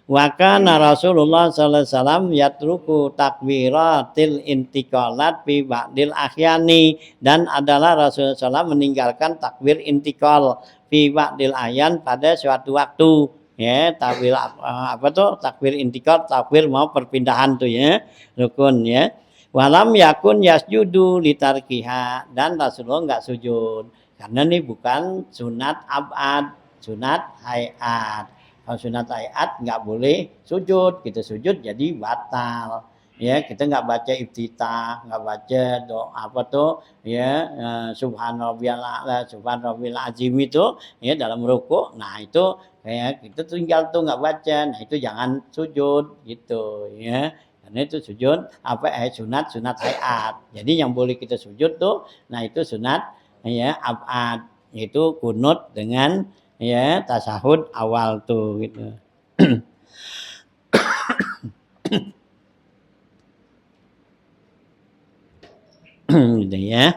Wa kana Rasulullah sallallahu alaihi wasallam yatruku takbiratil intiqalat fi ba'dil ahyani, dan adalah Rasulullah SAW meninggalkan takbir intikal fi ba'dil ahyan pada suatu waktu ya. Takbir apa tuh takbir intikal, takbir mau perpindahan tuh ya, rukun ya. Walam yakun yasjudu litarkiha, dan Rasulullah enggak sujud karena ini bukan sunat abad, sunat hayat. Kalau sunat hayat nggak boleh sujud, kita sujud jadi batal ya. Kita nggak baca iftitah, nggak baca doa apa tuh ya, subhanarabbiyal a'la, subhanarabbil azim itu ya dalam ruku. Nah itu kayak kita tinggal tuh nggak baca, nah itu jangan sujud gitu ya, karena itu sujud apa sunat hayat. Jadi yang boleh kita sujud tuh, nah itu sunat ya abad, yaitu kunut dengan ya tasahud awal tuh gitu. Gitu ya.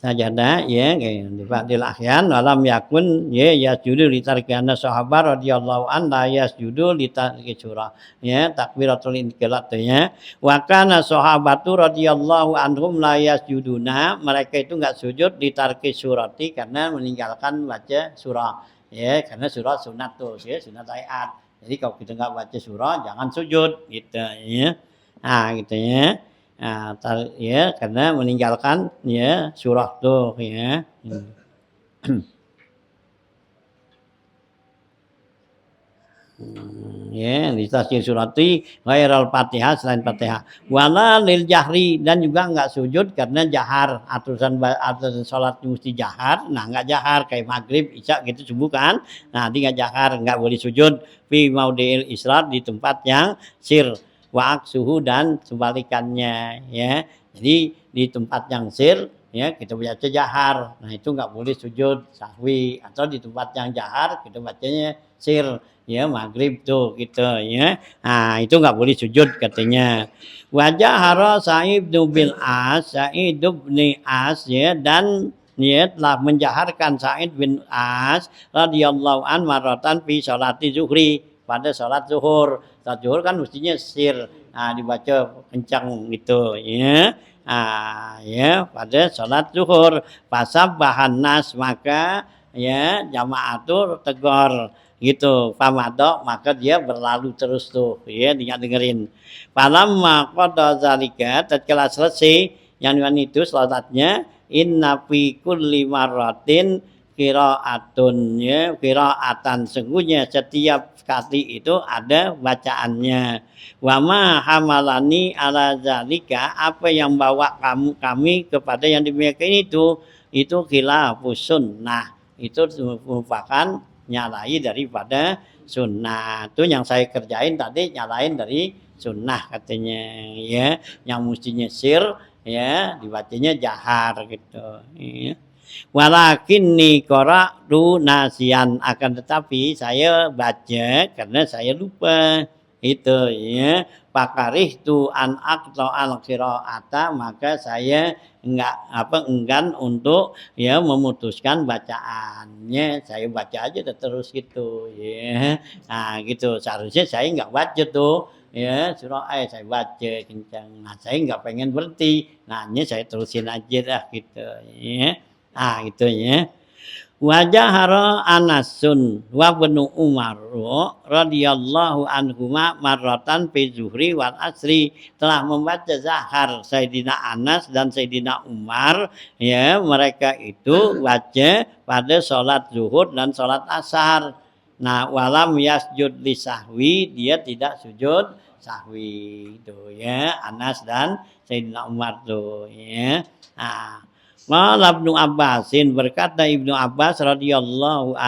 Sajadah ya di Fadil Ahyan walam yakun ya yasjudu li tarkana sahabat radhiyallahu an la yasjudu li tarki surah ya, takbiratul inqilat ya. Wa kana sahabatu radhiyallahu anhum la yasjuduna, mereka itu enggak sujud di tarki surati, karena meninggalkan baca surah ya, karena surah sunat tuh ya, sunat ayat. Jadi kalau kita enggak baca surah jangan sujud gitu ya. Nah gitu ya. Nah, ya karena meninggalkan ya surah tuh ya. Ya, di tasjil surati ghairal Fatihah selain Fatihah. Wala lil jahri dan juga enggak sujud karena jahar. Aturan salat mesti jahar. Nah, enggak jahar kayak maghrib, isya gitu subuh kan. Nah, dia enggak jahar, enggak boleh sujud fi maudhi'il israr di tempat yang sir wa aksuhu dan sebalikannya ya. Jadi di tempat yang sir ya kita baca jahar. Nah, itu enggak boleh sujud sahwi atau di tempat yang jahar kita bacanya sir ya maghrib tuh gitu ya. Nah itu nggak boleh sujud katanya. Wajah haro Sa'id bil As, Sa'id bin As ya dan ya telah menjaharkan Sa'id bin As radhiyallahu an maratan fi sholati zuhri pada sholat zuhur. Sholat zuhur kan mestinya sir. Nah dibaca kencang gitu ya. Ya pada sholat zuhur pasab bahan nas maka ya jamaah tuh tegur gitu pamadok maka dia berlalu terus tuh ya dengerin falamma qada zalika tatkala selesai yang itu salatnya inna fi kulli marratin qiraatun ya qiraatan sungguhnya setiap kali itu ada bacaannya wama hamalani ala zalika apa yang bawa kami kepada yang demikian itu khilafus sunnah itu merupakan nyalai daripada sunnah. Itu yang saya kerjain tadi nyalain dari sunnah katanya ya. Yang mestinya sir ya dibacanya jahar gitu ya. Walakin ni qara'tu nasian akan tetapi saya baca karena saya lupa itu ya pakarih tu an aqta al qiraata maka saya enggan untuk ya memutuskan bacaannya saya baca aja terus gitu ya nah gitu seharusnya saya enggak baca tuh ya surah saya baca kencang nah saya enggak pengen berhenti nah ini saya terusin aja dah gitu ya gitu ya wajahara Anasun wa ibnu Umar radhiyallahu anhuma marratan fi zuhri wal asri telah membaca zahar Sayyidina Anas dan Sayyidina Umar ya mereka itu baca pada sholat zuhur dan sholat asar nah walam yasjud li sahwi dia tidak sujud sahwi itu ya Anas dan Sayyidina Umar tuh ya nah Qala Ibnu Abbasin berkata Ibnu Abbas radhiyallahu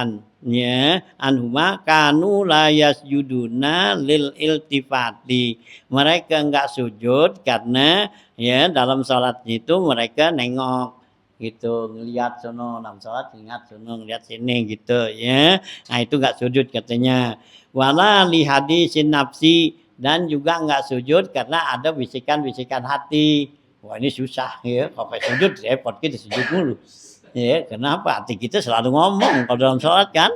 anhuma kanu la yasjuduna lil iltifati. Mereka enggak sujud karena ya dalam salat itu mereka nengok gitu ngelihat sono dalam salat ingat sono ngelihat sini gitu ya. Nah itu enggak sujud katanya. Wala li hadisin nafsi dan juga enggak sujud karena ada bisikan-bisikan hati. Wah ini susah ya, kalau sujud repot kita sujud mulu. Ya, kenapa? Hati kita selalu ngomong kalau dalam sholat kan,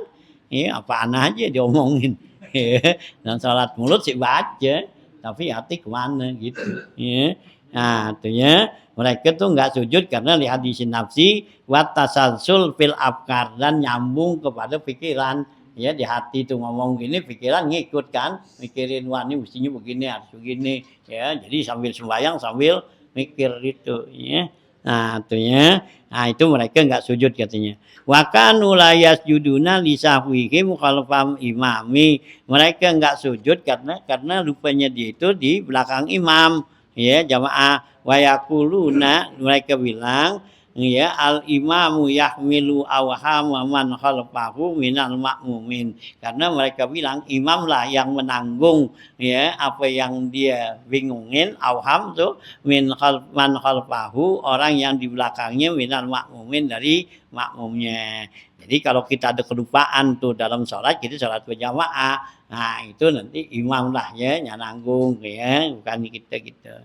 ya apaan aja diomongin. Ya, dalam sholat mulut sih baca, tapi hati kemana gitu. Ya. Nah, artinya mereka tuh nggak sujud karena lihat di nafsi wa tasalsul fil afkar dan nyambung kepada pikiran. Ya di hati tuh ngomong gini, pikiran ngikut kan, mikirin wah ini mestinya begini harus begini. Ya, jadi sambil sembahyang sambil mikir itu ya nah artinya nah itu mereka enggak sujud katanya wa kanu la yasjuduna li sahwihi mukhalafam imami mereka enggak sujud karena lupanya dia itu di belakang imam ya jamaah wa yaquluna mereka bilang ya al imamu yahmilu awhama man khalfahu minal ma'mumin karena mereka bilang imamlah yang menanggung ya apa yang dia bingungin awham tuh man khalfahu orang yang di belakangnya minal ma'mumin dari makmumnya jadi kalau kita ada kelupaan tuh dalam sholat kita sholat berjamaah nah itu nanti imam lah ya yang nanggung ya bukan kita gitu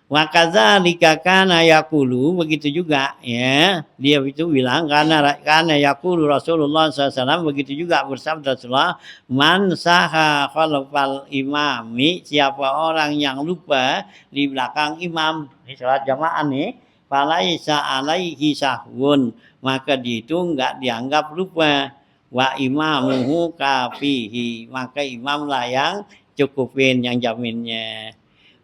wa kadzalika kana yaqulu begitu juga ya dia itu bilang karena yaqulu Rasulullah SAW begitu juga bersabda Rasulullah man saha khalfal imami siapa orang yang lupa di belakang imam di salat jamaah nih falaisa alaihi sahwun maka dia itu enggak dianggap lupa wa imamuhu kafihi maka imamlah yang cukupin yang jaminnya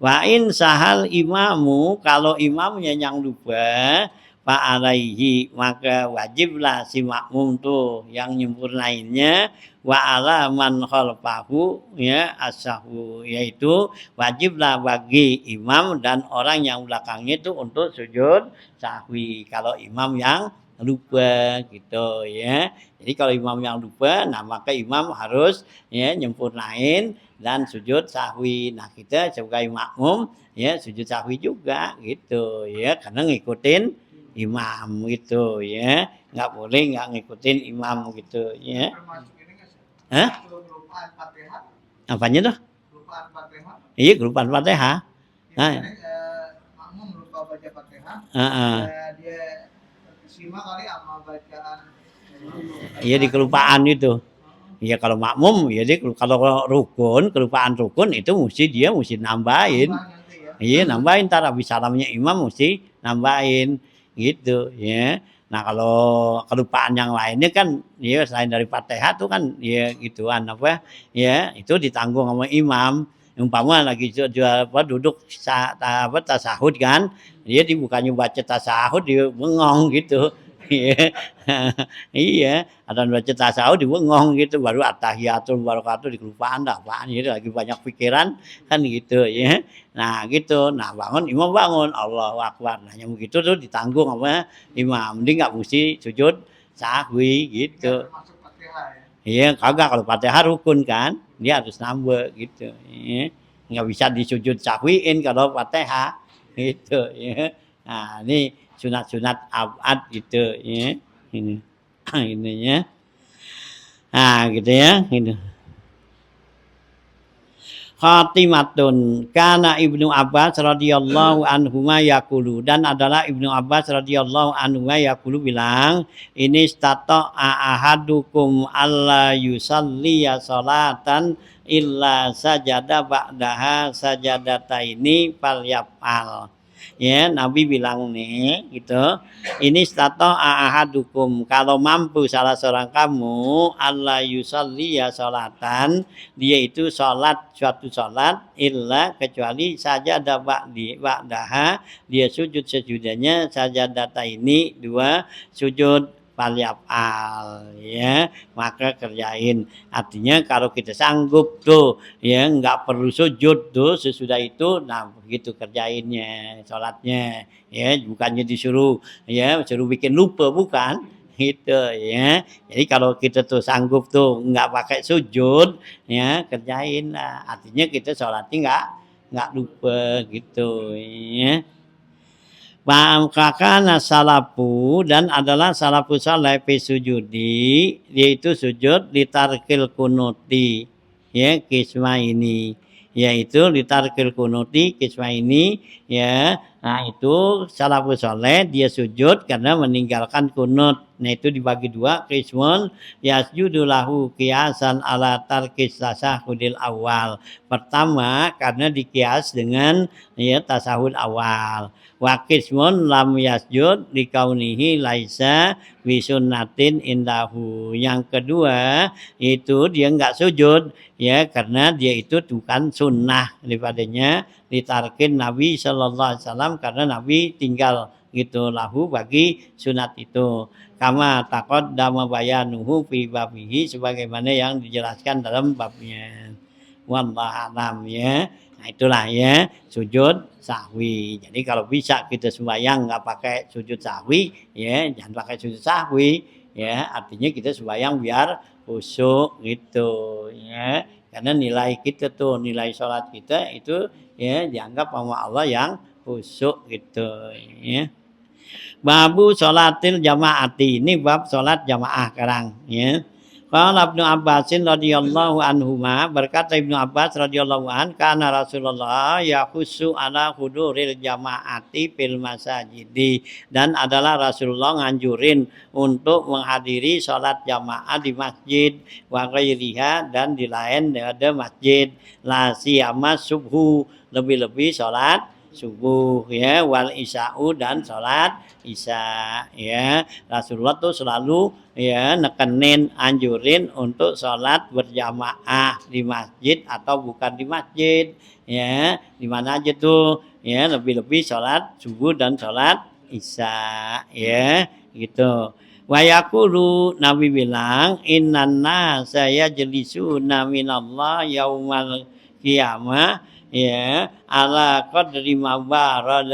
Wa in sahal imamu kalau imamnya yang lupa fa alaihi maka wajiblah si makmum tuh yang nyempurnainnya wa ala man khalfahu ya asahu yaitu wajiblah bagi imam dan orang yang belakangnya itu untuk sujud sahwi kalau imam yang lupa gitu ya. Jadi kalau imam yang lupa nah maka imam harus ya nyempurnain dan sujud sahwi. Nah, kita sebagai makmum ya sujud sahwi juga gitu ya karena ngikutin imam gitu ya. Nggak boleh nggak ngikutin imam gitu ya. Hah? Kelupaan Fatihah. Apanya tuh? Kelupaan Fatihah. Iya, kelupaan Fatihah. Nah, Makmum lupa baca Fatihah. Dia simak kali sama bacaan. Iya di kelupaan itu. Ya kalau makmum ya dia kalau rukun kelupaan rukun itu dia mesti nambahin. Iya nambahin ntar habis salamnya imam mesti nambahin gitu ya. Nah kalau kelupaan yang lainnya kan ya selain dari Fatihah tuh kan ya gituan apa ya itu ditanggung sama imam. Umpama lagi duduk tasahud kan dia bukannya baca tasahud dia bengong gitu. Iya, ada baca tasawuf dibengong gitu baru at-tahiyatul barakatuh dikelupaan dah apaan gitu lagi banyak pikiran kan gitu ya. Nah gitu. Nah bangun imam bangun Allahu Akbar. Nah yang begitu tuh ditanggung sama imam. Dia nggak mesti sujud sahwi gitu. Iya kagak kalau Fatihah rukun kan dia harus nambah gitu. Ya. Nggak bisa disujud sahwiin kalau Fatihah gitu ya. Nah ini sunat-sunat abad gitu ya ini ininya gitu ya gitu. Khatimatun kana Ibnu Abbas radhiyallahu anhuma yaqulu dan adalah Ibnu Abbas radhiyallahu anhuma yaqulu bilang ini stata ahadukum alla yusalliya salatan illa sajada ba'daha sajadataini falyaf'al. Ya, Nabi bilang nih gitu. Ini stato ahadukum kalau mampu salah seorang kamu Allah yusalli ya salatan dia itu salat suatu salat illa kecuali sajadah ba'daha dia sujud sesudahnya sajadata ini dua sujud falyaf'al ya maka kerjain artinya kalau kita sanggup tuh ya nggak perlu sujud tuh sesudah itu nah begitu kerjainnya sholatnya ya bukannya disuruh ya suruh bikin lupa bukan gitu ya jadi kalau kita tuh sanggup tuh nggak pakai sujud ya kerjain lah artinya kita sholatnya nggak lupa gitu ya. Maka salafu dan adalah salafu saleh fi sujudi yaitu sujud litarkil kunuti ya kisma ini yaitu litarkil kunuti kisma ini ya nah itu salafu saleh dia sujud karena meninggalkan kunut nah itu dibagi dua kismun yasjudu lahu qiyasan ala tarkis tasahudil awal pertama karena dikias dengan ya tasahud awal Wakismun lam yasjud likaunihi laisa bisunnatin indahu. Yang kedua itu dia enggak sujud ya karena dia itu bukan sunnah daripadanya ditarkin Nabi sallallahu alaihi wasallam karena Nabi tinggal gitu lahu bagi sunat itu. Kama taqaddama bayanuhu fi babihi sebagaimana yang dijelaskan dalam babnya. Wallahu a'lam ya. Nah itulah ya sujud sahwi. Jadi kalau bisa kita sembahyang nggak pakai sujud sahwi, ya jangan pakai sujud sahwi, ya artinya kita sembahyang biar khusyuk gitu, ya. Karena nilai kita tuh nilai sholat kita itu ya dianggap sama Allah yang khusyuk gitu, ya. Babu sholatil jamaati ini bab sholat jamaah sekarang, ya. Qala Ibnu Abbasin radhiyallahu anhuma berkata Ibnu Abbas radhiyallahu an kana Rasulullah yakhussu ala huduril jamaati fil masajidi dan adalah Rasulullah nganjurin untuk menghadiri salat jamaah di masjid wa ghairiha dan di lain ada masjid la siyama subuh lebih-lebih salat subuh ya wal isya'u dan salat isya ya Rasulullah tuh selalu ya nekenin anjurin untuk sholat berjamaah di masjid atau bukan di masjid ya di mana aja tuh ya lebih-lebih sholat subuh dan sholat Isya ya gitu. Wa yaqulu Nabi bilang innana saya jelisuna minallah yaumal qiyamah ya ala qadri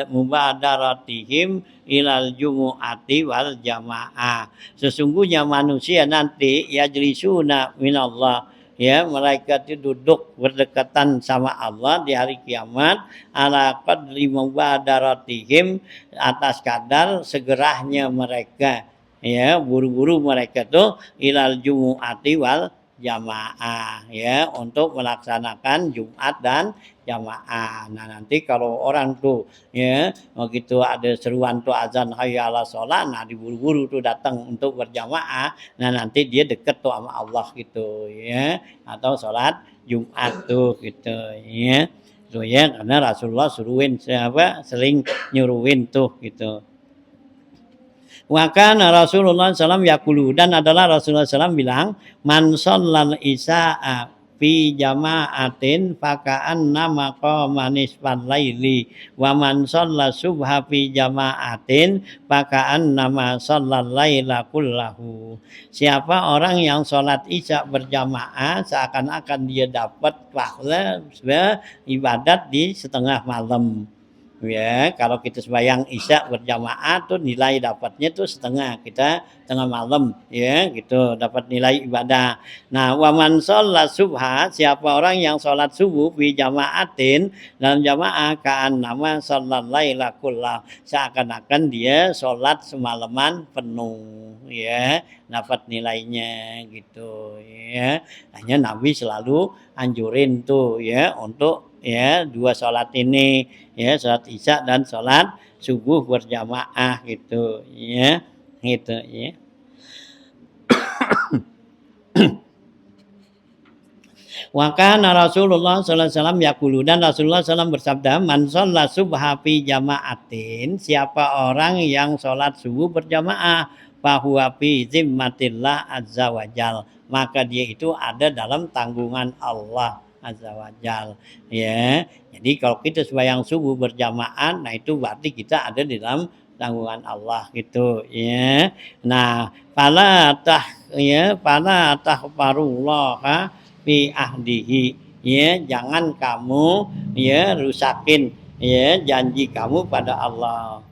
mubadaratihim ilal jumu'ati wal jamaah. Sesungguhnya manusia nanti yajlisuna minallah ya mereka itu duduk berdekatan sama Allah di hari kiamat ala qadri mubadaratihim atas kadar segerahnya mereka ya buru-buru mereka tuh ilal jumu'ati wal jamaah ya untuk melaksanakan Jumat dan jamaah. Nah nanti kalau orang tuh ya begitu ada seruan tuh azan hayya ala sholat, nah diburu-buru tuh datang untuk berjamaah, nah nanti dia deket tuh sama Allah gitu ya atau sholat Jumat tuh gitu ya. So ya karena Rasulullah suruhin siapa sering nyuruhin tuh gitu. Maka Rasulullah SAW yakulu dan adalah Rasulullah SAW bilang man shallal isya'a fi jama'atin faka'an nama qamanis laili wa man shalla subha fi jama'atin faka'an nama shallal laila kullahu. Siapa orang yang sholat isya berjamaah seakan-akan dia dapat pahala ibadat di setengah malam. Ya, kalau kita sembahyang isya berjamaah tuh nilai dapatnya tuh setengah, kita tengah malam ya gitu dapat nilai ibadah. Nah, wa man sholat subha siapa orang yang sholat subuh fi jamaatin dalam jamaah ka'an nama sholat laila kullah seakan-akan dia sholat semalaman penuh ya dapat nilainya gitu ya. Hanya Nabi selalu anjurin tuh ya untuk ya dua sholat ini ya sholat isya dan sholat subuh berjamaah gitu ya gitu ya. Wa kana Rasulullah sallallahu alaihi wasallam yaqulu dan Rasulullah SAW bersabda man shalla subha fi jama'atin siapa orang yang sholat subuh berjamaah fahuwa fi zimmatillah azza wajal maka dia itu ada dalam tanggungan Allah azza wajal ya. Jadi kalau kita sembahyang subuh berjamaah nah itu berarti kita ada di dalam tanggungan Allah gitu ya. Nah fala tahfarullah fi ahdihi ya jangan kamu ya rusakin ya janji kamu pada Allah.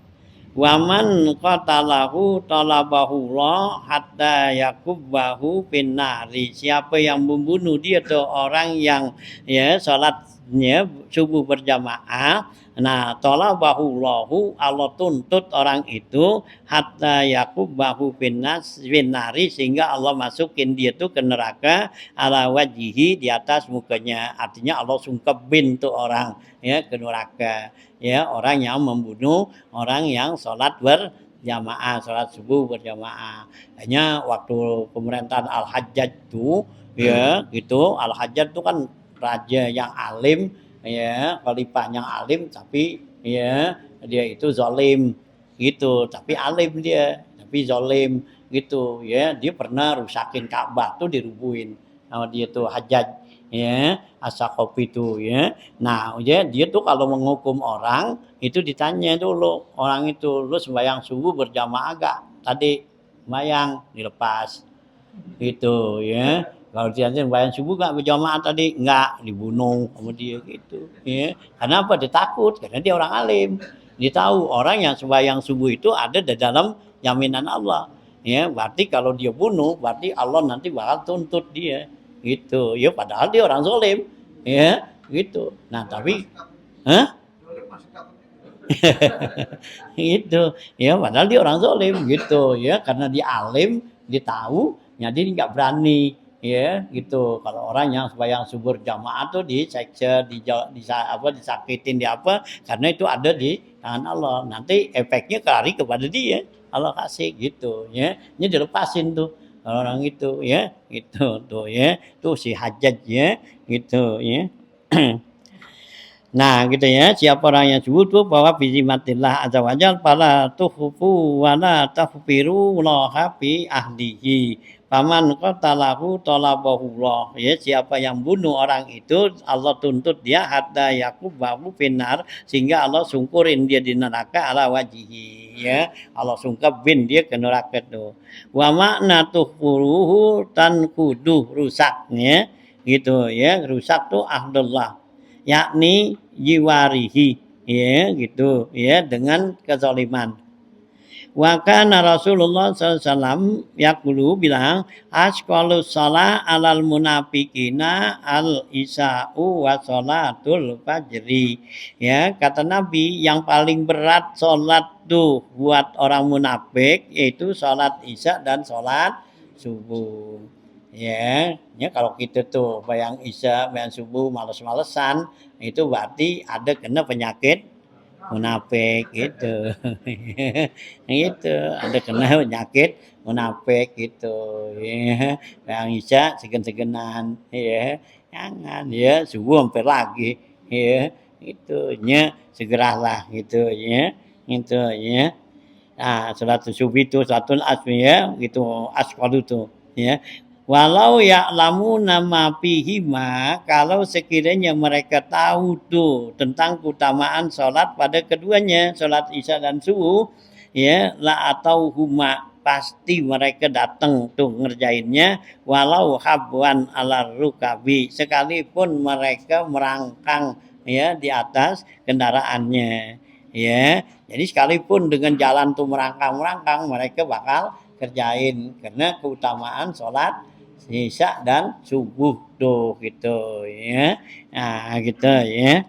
Waman qatalahu talabahullah hatta yakubbahu finnari siapa yang membunuh dia tuh orang yang ya salatnya subuh berjamaah nah talabahullahu Allah tuntut orang itu hatta yakubbahu finnari sehingga Allah masukin dia tuh ke neraka ala wajihi di atas mukanya artinya Allah sungkepin tuh orang ya ke neraka ya orang yang membunuh orang yang sholat berjamaah sholat subuh berjamaah. Hanya waktu pemerintahan Al-Hajjaj itu ya gitu Al-Hajjaj itu kan raja yang alim ya khalifah yang alim tapi ya dia itu zalim gitu tapi alim dia tapi zalim gitu ya dia pernah rusakin Ka'bah tuh dirubuhin sama dia tuh Hajjaj ya As-Saqafi itu ya. Nah, ya dia tuh kalau menghukum orang itu ditanya dulu orang itu lu sembahyang subuh berjamaah gak? Tadi sembahyang dilepas. Gitu ya. Kalau dia sembahyang subuh gak berjamaah tadi? Enggak, dibunuh sama dia gitu ya. Karena apa? Dia takut karena dia orang alim. Dia tahu orang yang sembahyang subuh itu ada di dalam jaminan Allah. Ya, berarti kalau dia bunuh berarti Allah nanti bakal tuntut dia. Gitu ya padahal dia orang zalim ya gitu nah tapi gitu ya padahal dia orang zalim gitu ya karena dia alim dia tahu jadi nggak berani ya gitu kalau orang yang sembahyang subuh jamaah tuh diseksa disakitin di apa karena itu ada di tangan Allah nanti efeknya kari kepada dia Allah kasih gitu ya ini dilepasin tuh orang itu ya gitu tuh ya tuh si Hajjaj ya gitu ya. Nah gitu ya siapa orang yang sebut tuh bahwa bizimatillah azza wajal fala tuhfu wala tahfiru laha fi ahdihi Paman qatalahu talabahullah. Ya, siapa yang bunuh orang itu Allah tuntut dia hatta yakubahu finnar sehingga Allah sungkurin dia di neraka ala wajihi. Ya, Allah sungkapin dia ke neraka itu. Wa makna tuhfuruhu tankuduh rusaknya gitu ya. Rusak tuh ahdullah yakni jiwarihi ya gitu ya dengan kezaliman. Wa kana Rasulullah SAW yaqulu bilang asqalu shalah alal munafiqina al isa'u wa sholatul fajri. Ya, kata Nabi yang paling berat salat tuh buat orang munafik yaitu salat isya dan salat subuh. Ya, ya kalau kita tuh bayang isya, bayang subuh males-malesan itu berarti ada kena penyakit munafik gitu. Gitu ada kena penyakit munafik gitu ya yang isya segen-segenan ya jangan ya subuh hampir lagi ya itu nya segeralah gitu ya itu ya nah salat subuh itu salatul asmi ya gitu asqalu tuh ya walau ya'lamu nama fihima kalau sekiranya mereka tahu tuh tentang keutamaan sholat pada keduanya sholat isya dan subuh ya la atau huma pasti mereka datang tuh ngerjainnya walau habwan ala rukabi sekalipun mereka merangkang ya di atas kendaraannya ya jadi sekalipun dengan jalan tuh merangkang mereka bakal kerjain karena keutamaan sholat isya dan subuh tuh gitu ya nah gitu ya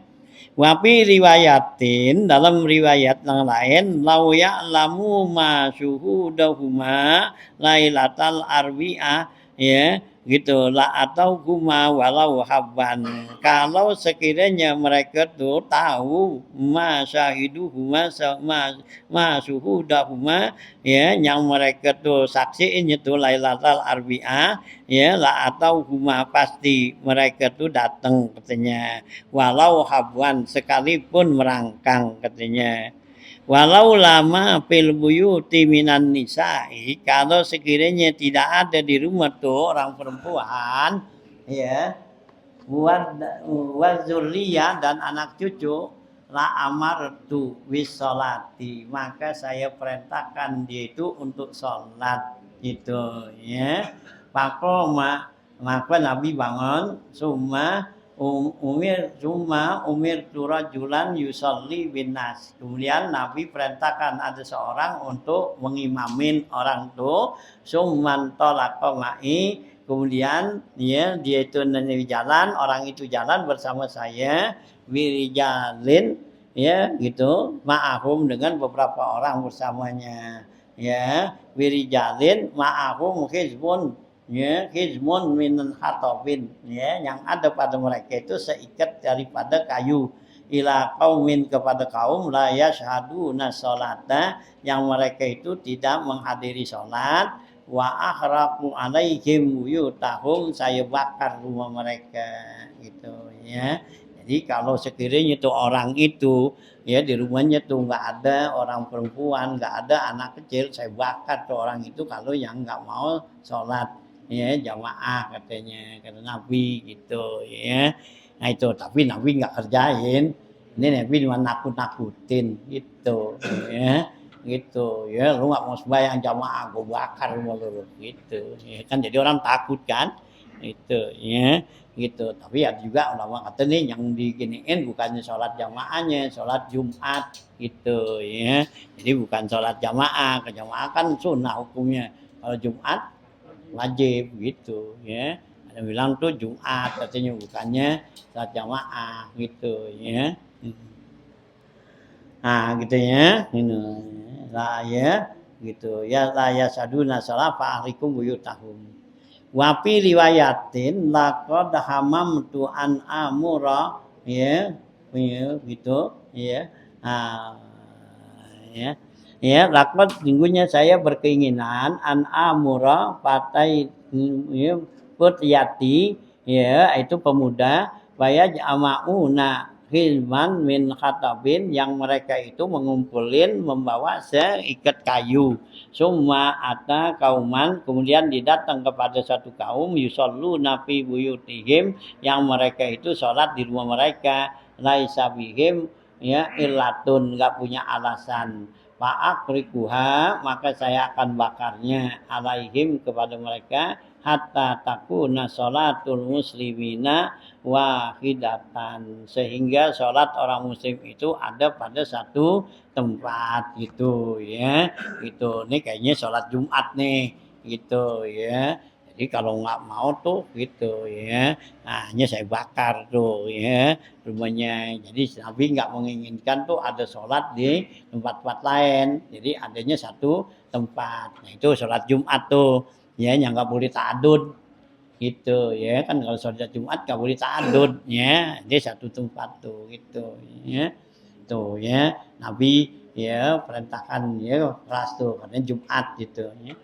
wapi riwayatin dalam riwayat yang lain lau ya'lamu ma syuhudahuma lailatal arbi'ah ya gitu lah atau huma walau habban kalau sekiranya mereka tuh tahu ma syahiduhuma ma syuhudahuma ya yang mereka tuh saksiin itu lailatal arbi'ah ya lah atau huma pasti mereka tuh datang katanya walau habwan sekalipun merangkang katanya walau lama fil buyuti minan nisa'i kalau sekiranya tidak ada di rumah tuh orang perempuan ya buat zuriyah dan anak cucu la amartu wisolati maka saya perintahkan dia itu untuk sholat gitu ya pakoma maka Nabi bangun umir turajulan yusolli bin nas. Kemudian Nabi perintahkan ada seorang untuk mengimamin orang tuh summan tolaqa ma'i. Kemudian dia itu nanti jalan, orang itu jalan bersama saya wirijalin ya gitu ma'ahum dengan beberapa orang bersamanya ya wirijalin ma'ahum hizbun ya hizmun minan hatobin ya yang ada pada mereka itu seikat daripada kayu ila qaumin kepada kaum la yashhaduna sholata yang mereka itu tidak menghadiri sholat wa ahraqu alaihim buyutahum saya bakar rumah mereka gitu ya jadi kalau sekiranya itu orang itu ya di rumahnya tuh nggak ada orang perempuan nggak ada anak kecil saya bakar tuh orang itu kalau yang nggak mau sholat ya jamaah katanya kata Nabi gitu ya nah itu tapi Nabi nggak kerjain ini Nabi cuma nakut-nakutin gitu ya gitu ya lu nggak mau sembahyang jamaah gue bakar rumah lu gitu ya kan jadi orang takut kan itu ya gitu tapi ada juga ulama kata nih yang diginiin bukannya sholat jamaahnya sholat Jumat gitu ya jadi bukan sholat jamaah ke jamaah kan sunnah hukumnya kalau Jumat wajib gitu ya ada bilang tuh Jumat katanya bukannya salat jamaah gitu ya nah gitu ya ini lah ya gitu ya la yasaduna salat fa ahlikum buyutahum wa fi riwayatin laqad hamamtu an amura ya gitu ya ya ya lakot minggunya saya berkeinginan an amura patai ya putyati ya itu pemuda bayaj amauna hilman min khatabin, yang mereka itu mengumpulin membawa seikat kayu. Summa ata kauman, kemudian didatang kepada satu kaum yusalluna fi buyutihim, yang mereka itu sholat di rumah mereka, laisa bihim ya illatun, enggak punya alasan. Fa'akrikuha, maka saya akan bakarnya alaihim kepada mereka, hatta takuna sholatul muslimina wahidatan, sehingga sholat orang muslim itu ada pada satu tempat gitu ya. Gitu, ini kayaknya sholat Jumat nih gitu ya. Jadi kalau nggak mau tuh gitu ya, nah hanya saya bakar tuh ya rumahnya. Jadi Nabi nggak menginginkan tuh ada sholat di tempat-tempat lain. Jadi adanya satu tempat. Nah itu sholat Jumat tuh ya, yang nggak boleh ta'adud gitu ya, kan kalau sholat Jumat nggak boleh ta'adud ya, dia satu tempat tuh gitu ya. Tuh ya Nabi ya perintahkan ya keras tuh karena Jumat gitu ya.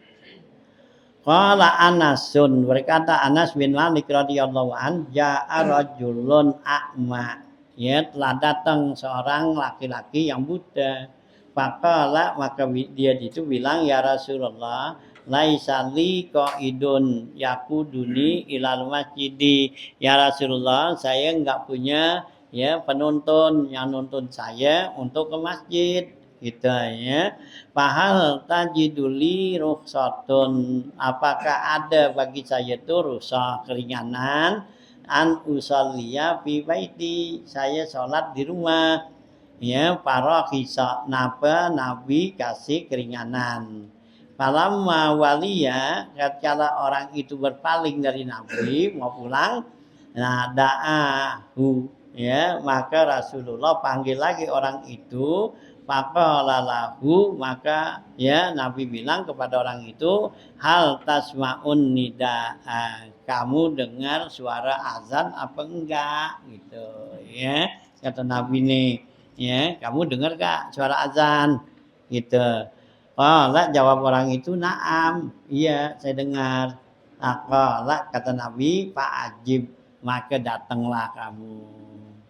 Qala Anasun, berkata Anas bin Malik radhiyallahu an, ja'a rajulun a'ma, ya telah datang seorang laki-laki yang buta. Faqala, maka dia itu bilang, ya Rasulullah, laisa li qaidun yakuduni ilal masjidi. Ya Rasulullah, saya enggak punya ya penuntun yang nuntun saya untuk ke masjid gitu ya. Fahal tajiduli rukhsatun, apakah ada bagi saya itu rukhsah keringanan an usalliya fi baiti, saya sholat di rumah ya. Para kisah napa Nabi kasih keringanan. Falamma waliya, ketika orang itu berpaling dari Nabi mau pulang, nah da'ahu ya, maka Rasulullah panggil lagi orang itu. Faqala lahu, maka ya Nabi bilang kepada orang itu, hal tasma'un nida'a, kamu dengar suara azan apa enggak gitu ya. Kata Nabi nih ya, kamu dengar gak suara azan gitu. Qala, jawab orang itu, na'am, iya saya dengar. Qala, kata Nabi, fa'ajib, maka datanglah kamu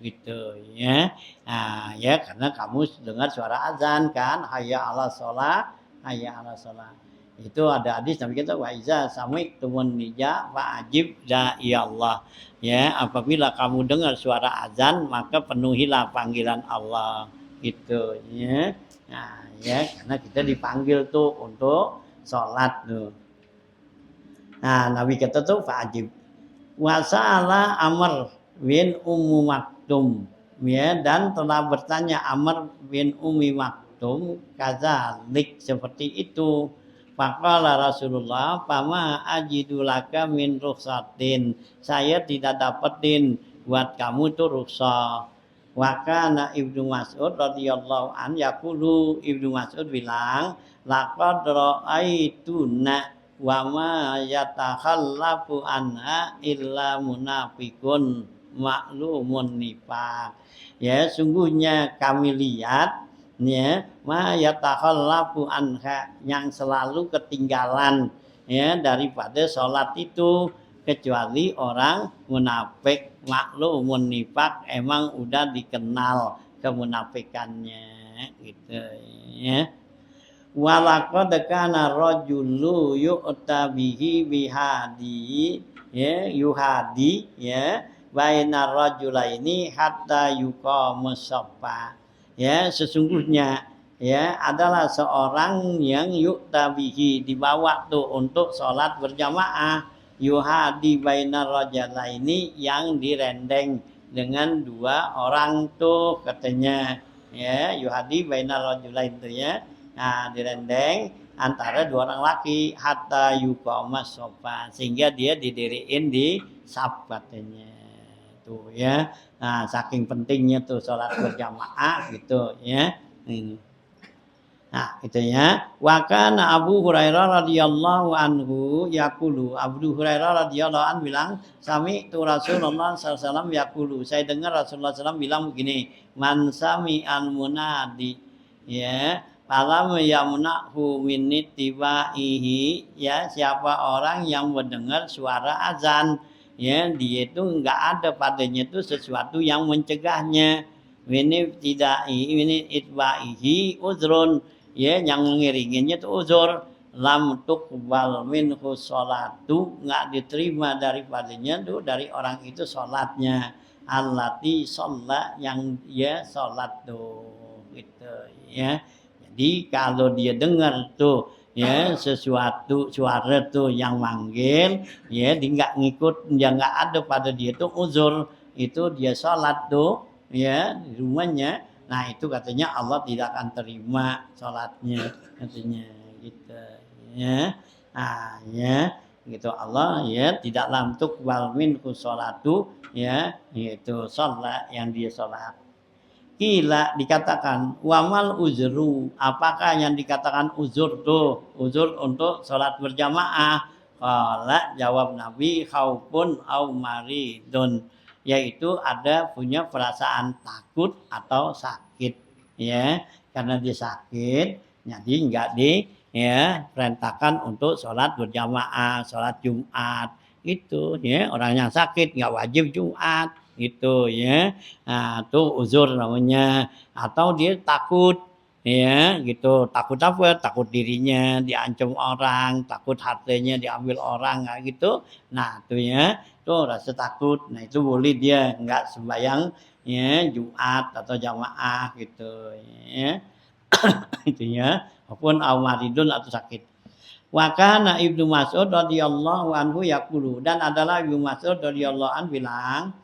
gitu ya. Nah, ya karena kamu dengar suara azan kan, hayya 'alas shalah, hayya 'alas shalah. Itu ada hadis Nabi kita, wa iza sami'tumun nija fa'ajib da'i Allah. Ya, apabila kamu dengar suara azan, maka penuhilah panggilan Allah gitu ya. Nah, ya karena kita dipanggil tuh untuk sholat tuh. Nah, Nabi kata tuh fa'ajib. Wa sa'ala Amr bin Ummu Maktum ya, dan telah bertanya Amr bin Ummi Maktum kadzalik, seperti itu. Faqala Rasulullah, fama ajidu laka min rukhsatin, saya tidak dapetin buat kamu tuh rukhsah. Wa kana Ibnu Mas'ud radhiyallahu an yaqulu, Ibnu Mas'ud bilang, laqad ra'aituna wa ma yatakhallafu anha illa munafiqun maklumun nifaq. Ya, sungguhnya kami lihat ya, ma yatakhallafu anha, yang selalu ketinggalan ya daripada sholat itu, kecuali orang munafik. Maklumun nifaq, emang udah dikenal kemunafikannya gitu ya. Walaqad kana rajulu yu'ta bihi bihadi ya, yuhadi ya, baina rajulaini hatta yuqamus shaffa. Ya, sesungguhnya ya adalah seorang yang yu'ta bihi, dibawa tuh untuk sholat berjamaah, yuhadi baina rajulaini, yang direndeng dengan dua orang tuh katanya ya, yuhadi baina rajulain itu ya. Nah, direndeng antara dua orang laki, hatta yuqamas shaffa, sehingga dia didiriin di saf katanya tuh ya. Nah, saking pentingnya tuh sholat berjamaah gitu ya. Ini. Nah, itu ya. Wa kana Abu Hurairah radhiyallahu anhu yaqulu, Abu Hurairah radhiyallahu anhu bilang, sami tu Rasulullah sallallahu alaihi wasallam yaqulu, saya dengar Rasulullah sallallahu bilang begini, man sami al munadi ya, falam yamnahu min ittibaihi, ya siapa orang yang mendengar suara azan ya dia itu enggak ada padanya itu sesuatu yang mencegahnya. Ini itba'ihi uzrun, ya yang mengiringinya itu uzur. Lam tuqbal minhu sholatu, enggak diterima daripadanya tuh dari orang itu sholatnya. Allati sholat, yang dia sholat tuh gitu ya. Jadi kalau dia dengar tuh ya sesuatu suara tuh yang manggil, ya dia nggak ngikut, dia nggak ada pada dia tuh uzur, itu dia sholat tuh ya di rumahnya. Nah itu katanya Allah tidak akan terima sholatnya katanya gitu ya. Nah ya gitu Allah ya tidak lantuk wal minhu sholatu, ya itu sholat yang dia sholat. Kila dikatakan wamal uzru, apakah yang dikatakan uzur tuh uzur untuk sholat berjamaah? Kala jawab Nabi khaufun au maridun, yaitu ada punya perasaan takut atau sakit ya, karena dia sakit jadi enggak di ya perintahkan untuk sholat berjamaah, sholat Jumat itu ya, orang yang sakit enggak wajib Jumat gitu ya. Nah, itu uzur namanya. Atau dia takut ya gitu. Takut apa? Takut dirinya diancam orang, takut hartanya diambil orang kayak gitu. Nah, itu ya. Itu rasa takut. Nah, itu boleh dia enggak sembahyang ya Jumat atau jamaah gitu ya. Itu ya. Maupun aumaridun atau sakit. Wa kana Ibnu Mas'ud radhiyallahu anhu yaqulu, dan adalah Ibnu Mas'ud radhiyallahu anhu bilang,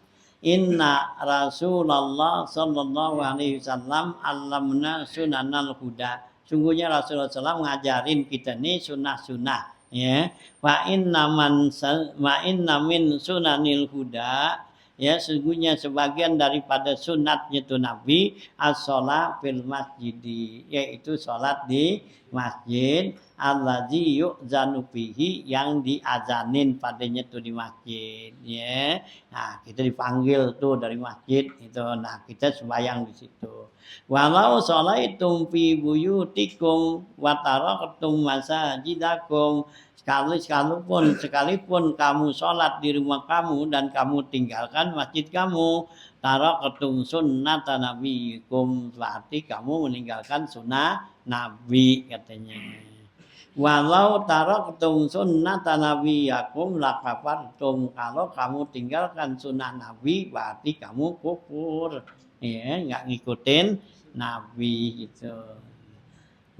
inna Rasulullah sallallahu alaihi wasallam alamna sunanal huda. Sungguhnya Rasulullah SAW ngajarin kita nih sunnah-sunnah ya. Wa inna min sunanil huda, ya sungguhnya sebagian daripada sunatnya itu Nabi as-shalah fil masjid, yaitu salat di masjid allazi yu'zanu fihi, yang diazanin padanya tuh di masjid ya. Nah, kita dipanggil tuh dari masjid itu. Nah, kita sembahyang di situ. Walau sholaitum fi buyutikum wa taraktum masajidakum, sekalipun kamu sholat di rumah kamu dan kamu tinggalkan masjid kamu, taraktum sunnata nabiyikum, berarti kamu meninggalkan sunnah Nabi katanya. Walau taraktum sunnata nabiyakum lakafartum, kalau kamu tinggalkan sunnah Nabi berarti kamu kufur ya, nggak ngikutin Nabi gitu.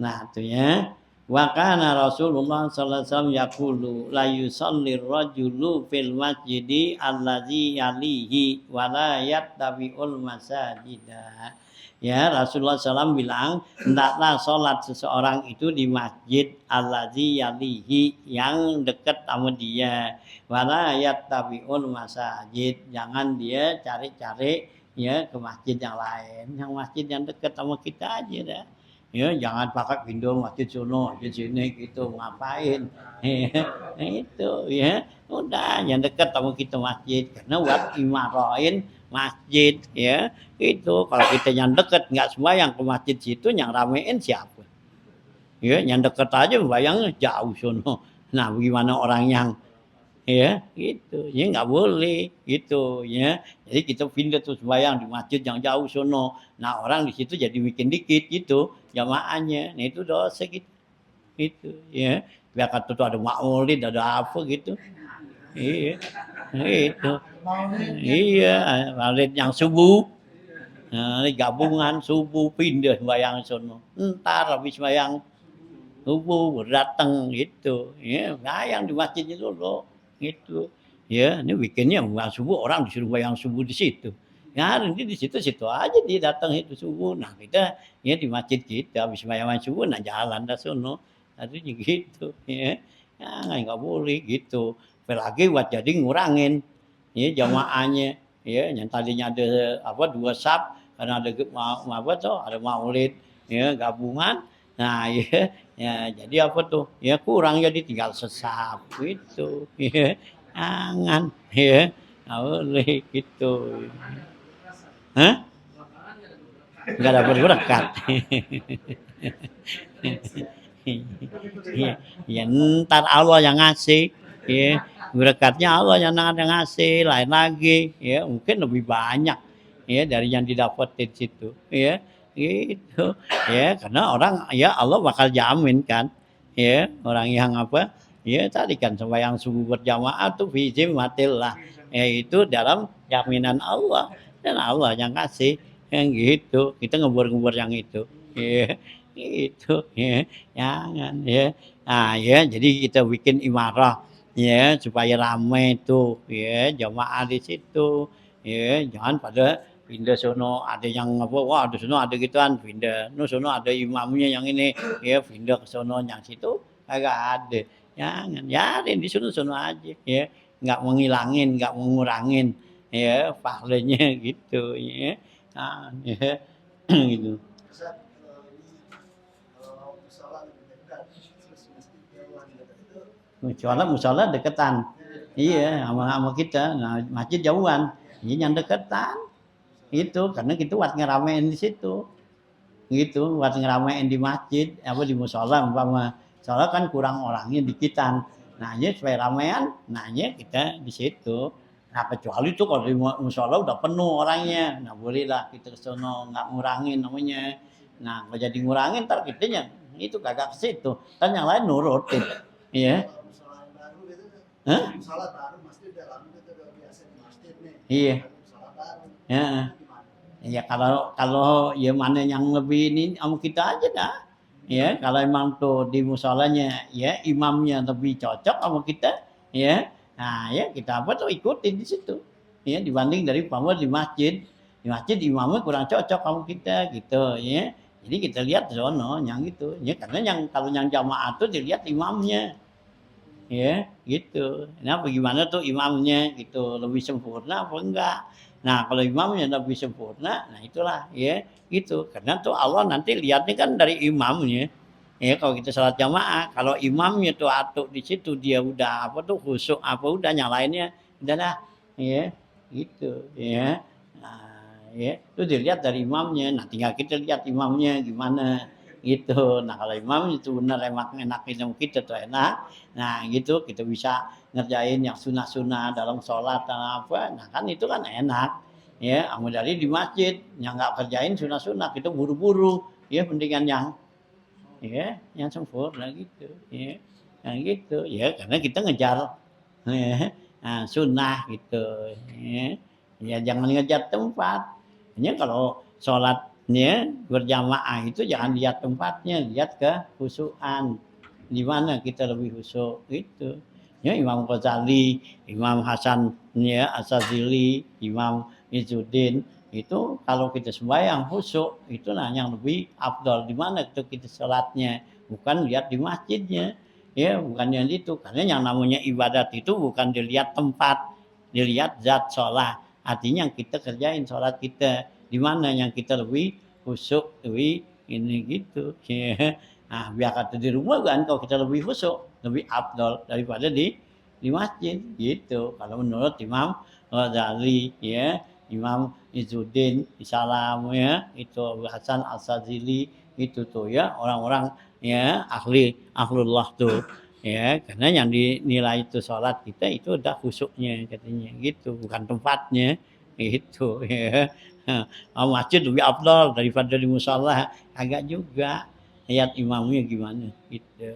Nah itu ya. Wa kana Rasulullah sallallahu alaihi wasallam yaqulu la yusallir rajulu fil masjidi allazi yalihi wa la yattabi'ul masajida. Ya, Rasulullah SAW bilang, hendaklah sholat seseorang itu di masjid allazi yalihi, yang dekat sama dia. Wala yattabi'ul masajid, jangan dia cari-cari ya ke masjid yang lain, yang masjid yang dekat sama kita aja dah. Ya, jangan pakai pindah masjid sono, masjid sini gitu, ngapain? Itu ya, udah yang dekat sama kita masjid, karena buat imarain masjid ya. Itu kalau kita yang dekat nggak sembahyang ke masjid situ, yang ramein siapa? Ya, yang dekat aja bayang jauh sono. Nah, bagaimana orang yang ya gitu ya, nggak boleh gitu ya. Jadi kita pindah tuh sembahyang di masjid yang jauh sono. Nah, orang di situ jadi bikin dikit gitu jamaahnya. Nah, itu dosa gitu. Gitu ya. Biar kata tuh ada maulid, ada apa gitu. Iya. Itu. Iya, maulid yang subuh. Nah, gabungan subuh pindah sembahyang sono. Entar habis sembahyang subuh datang gitu. Ya, sembahyang di masjidnya dulu gitu. Ya, ini weekendnya sembahyang subuh, orang disuruh sembahyang subuh di situ. Ya, nanti di situ aja dia datang itu subuh. Nah, kita ya di masjid kita habis sembahyang subuh, nah jalan dah sono. Artinya gitu ya. Ya, nggak boleh gitu. Apalagi buat jadi ngurangin ya jamaahnya. Ya, yang tadinya ada apa 2 saf, karena ada apa tuh, ada maulid ya gabungan. Nah, ya jadi apa tuh? Ya kurang, jadi tinggal sesap gitu. Ya, jangan ya. Nggak boleh gitu. Hah? Nggak dapat berkat. Ya, ntar Allah yang ngasih. Ya, berkatnya Allah yang ada ngasih, lain lagi, ya mungkin lebih banyak ya dari yang didapetin situ, ya gitu. Ya, karena orang ya Allah bakal jamin kan, ya orang yang apa, ya tadi kan sembahyang subuh berjamaah tuh fi zimmatillah, yaitu dalam jaminan Allah dan Allah yang kasih, yang gitu. Kita ngebor-ngebor yang itu, ya itu, ya jangan ya. Nah, ya jadi kita bikin imarah ya supaya ramai tuh ya jamaah di situ ya jangan pada pindah sono ada yang apa wah di sono ada gituan pindah no sono ada imamnya yang ini ya pindah ke sono yang situ agak ada jangan ya ada di sono sono aja ya nggak menghilangin nggak mengurangin ya pahalanya gitu ya nah, ya gitu. Ustaz, ini kalau musola lebih dekat, terus masjid jauhan dekat itu. Musola deketan. Iya, sama kita. Nah, masjid jauhan. Ini yang deketan. Itu karena kita buat ngeramein di situ. Gitu, buat ngeramein di masjid, apa di musola umpama. Soalnya kan kurang orangnya dikitan. Nah, ini supaya ramean, nah ini kita di situ. Nah, kecuali tuh kalau di musola udah penuh orangnya. Nah, bolehlah kita ke sono nggak ngurangin namanya. Nah, kalau jadi ngurangin ntar kitanya itu kagak ke situ. Kan yang lain nurutin. Iya. Kalau musola yang baru gitu, Hah? musola baru masjid udah lama gitu udah biasa di masjid nih. Iya. Musola baru. Ya. Gimana? Ya kalau ya mana yang lebih ini sama kita aja dah. Ya, kalau emang tuh di musolanya ya imamnya lebih cocok sama kita, ya. Nah, ya kita apa tuh ikutin di situ. Ya, dibanding dari pamor di masjid. Di masjid imamnya kurang cocok sama kita gitu, ya. Jadi kita lihat sono yang itu. Ya, karena yang kalau yang jamaah tuh dilihat imamnya. Ya, gitu. Nah, bagaimana tuh imamnya gitu, lebih sempurna apa enggak? Nah, kalau imamnya lebih sempurna, nah itulah ya, gitu. Karena tuh Allah nanti lihatnya kan dari imamnya. Ya, kalau kita salat jamaah, kalau imamnya tuh atuk di situ dia udah apa tuh khusyuk apa udah yang lainnya udah dah, ya, gitu, ya. Nah, ya, itu dilihat dari imamnya. Nah, tinggal kita lihat imamnya gimana gitu. Nah, kalau imamnya itu benar emang enakin sama kita tuh enak. Nah, gitu kita bisa ngerjain yang sunah-sunah dalam sholat dan apa. Nah, kan itu kan enak. Ya, amal dari di masjid yang nggak kerjain sunah-sunah kita buru-buru. Ya, pentingan yang sempurna gitu. Ya, yang gitu. Ya, karena kita ngejar ya, nah, sunnah gitu. Ya, jangan ngejar tempat. Hanya kalau sholatnya berjamaah itu jangan lihat tempatnya, lihat kehusuan di mana kita lebih khusyuk itu. Ya Imam Ghazali, Imam Hasan ya Asazili, Imam Izzuddin itu kalau kita sembahyang khusyuk itu nah yang lebih afdal di mana itu kita sholatnya bukan lihat di masjidnya ya bukan yang itu karena yang namanya ibadat itu bukan dilihat tempat dilihat zat sholat artinya yang kita kerjain sholat kita di mana yang kita lebih khusyuk lebih ini gitu ya. Nah, biar kata di rumah kan kalau kita lebih khusyuk, lebih afdal daripada di masjid gitu. Kalau menurut Imam Ghazali ya, Imam Izzuddin Salam ya, itu Abu Hasan Al-Sazili itu tuh ya orang-orang ya ahlullah tuh ya karena yang dinilai itu sholat kita itu udah khusyuknya katanya gitu bukan tempatnya itu ya. Masjid lebih afdal daripada di musala agak juga lihat imamnya gimana gitu.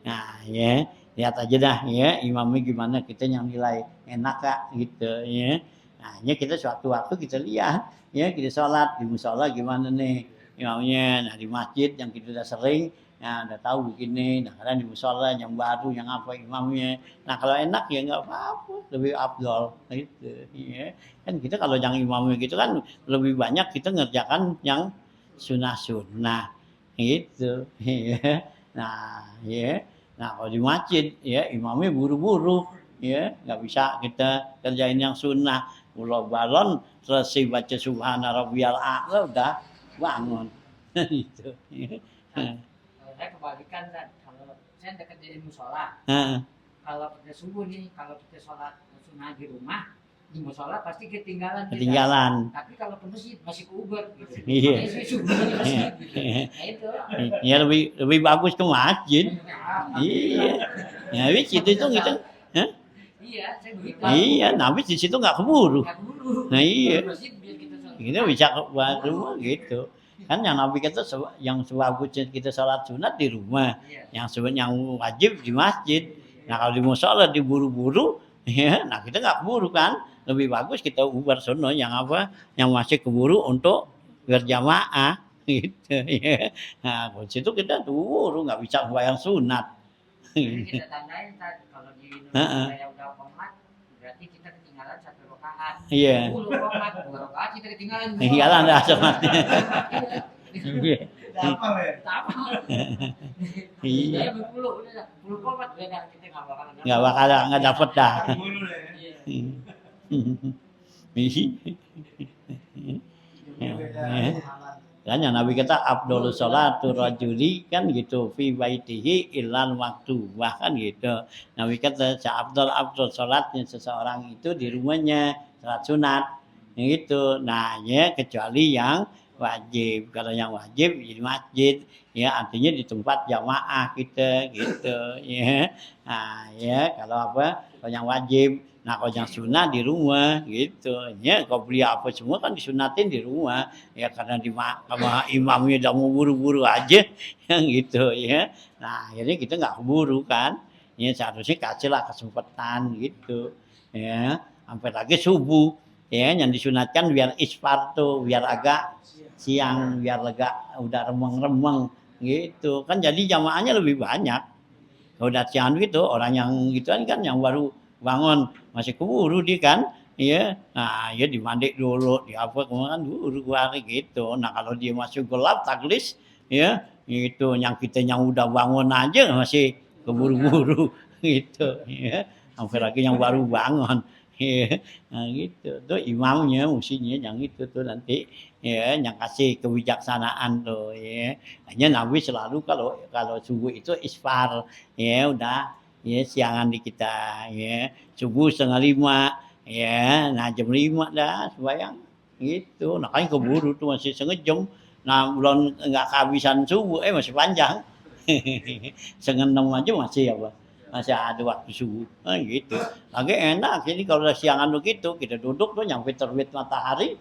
Nah ya lihat aja dah ya imamnya gimana kita yang nilai enak kak gitu ya. Nah ini kita suatu waktu kita lihat ya kita sholat di musola gimana nih imamnya. Nah di masjid yang kita udah sering nah udah tahu begini. Nah kadang di musola yang baru yang apa imamnya. Nah kalau enak ya nggak apa-apa lebih afdal gitu ya. Kan kita kalau yang imamnya gitu kan lebih banyak kita ngerjakan yang sunnah-sunnah gitu ya. Nah ya nah kalau di masjid ya imamnya buru-buru ya nggak bisa kita kerjain yang sunnah ulah balon selesai baca subhana rabbiyal a'la udah bangun gitu ya. Saya kebalikan kan kalau saya dekat dari musola kalau kita subuh nih kalau kita sholat sunnah di rumah di musola pasti ketinggalan. Tapi kalau ke masjid masih ke Uber gitu. Iya. Nah itu. Ya lebih bagus ke masjid. Iya. Ya wis itu kita Hah? Iya, saya begitu. Iya, Nabi di situ nggak keburu. Nggak keburu. Nah iya, Masjid biar kita sholat. kita bisa ke rumah gitu. Kan yang Nabi kata yang sebagusnya kita sholat sunat di rumah, Iya. yang wajib di masjid. Nah kalau di musola diburu-buru, ya, nah kita nggak keburu kan. Lebih bagus kita ubar sono yang apa, yang masih keburu untuk berjamaah gitu. Ya. Nah di situ kita keburu nggak bisa bayang sunat. Jadi kita tandain kalau di Indonesia udah komat, berarti kita ketinggalan 1 rakaat. Iya. 10 komat, 2 rakaat kita ketinggalan. Ketinggalan dah sholatnya. Iya. Apa ya? Sama. Iya. Saya 10 udah 10 komat udah kita nggak bakalan. Nggak dapat dah. Dulu deh. Kan yang Nabi kata Abdul sholatu rajuli kan gitu fi baitihi ilan waktu bahkan gitu. Nabi kata Abdul sholatnya seseorang itu di rumahnya sholat sunat gitu. Nah ya kecuali yang wajib. Kalau yang wajib di masjid ya artinya di tempat jamaah kita gitu ya. Nah ya kalau apa kalau yang wajib. Nah kalau yang sunnah di rumah gitu ya kalau beli apa semua kan disunatin di rumah ya karena sama imamnya udah mau buru-buru aja yang gitu ya. Nah akhirnya kita nggak keburu kan ya seharusnya kasihlah kesempatan gitu ya sampai lagi subuh ya yang disunatkan biar isfar tuh biar agak siang biar agak udah remeng-remeng gitu kan jadi jamaahnya lebih banyak. Kalau udah siang gitu orang yang gituan kan yang baru bangun masih keburu dia kan ya nah ya dimandi dulu di apa kemudian dulu hari gitu. Nah kalau dia masih gelap taklis ya itu yang kita yang udah bangun aja masih keburu-buru gitu ya sampai lagi yang baru bangun ya nah gitu tuh imamnya mestinya yang itu tuh nanti ya yang kasih kebijaksanaan tuh ya hanya Nabi selalu kalau subuh itu isfar ya udah ya siangan di kita ya subuh 4:30 ya nah jam 5 dah sembahyang gitu nah kan keburu tuh masih 1/2 jam nah belum nggak kehabisan subuh masih panjang 5:30 aja masih apa masih ada waktu subuh gitu lagi enak jadi kalau udah siangan begitu kita duduk tuh nyampe terbit matahari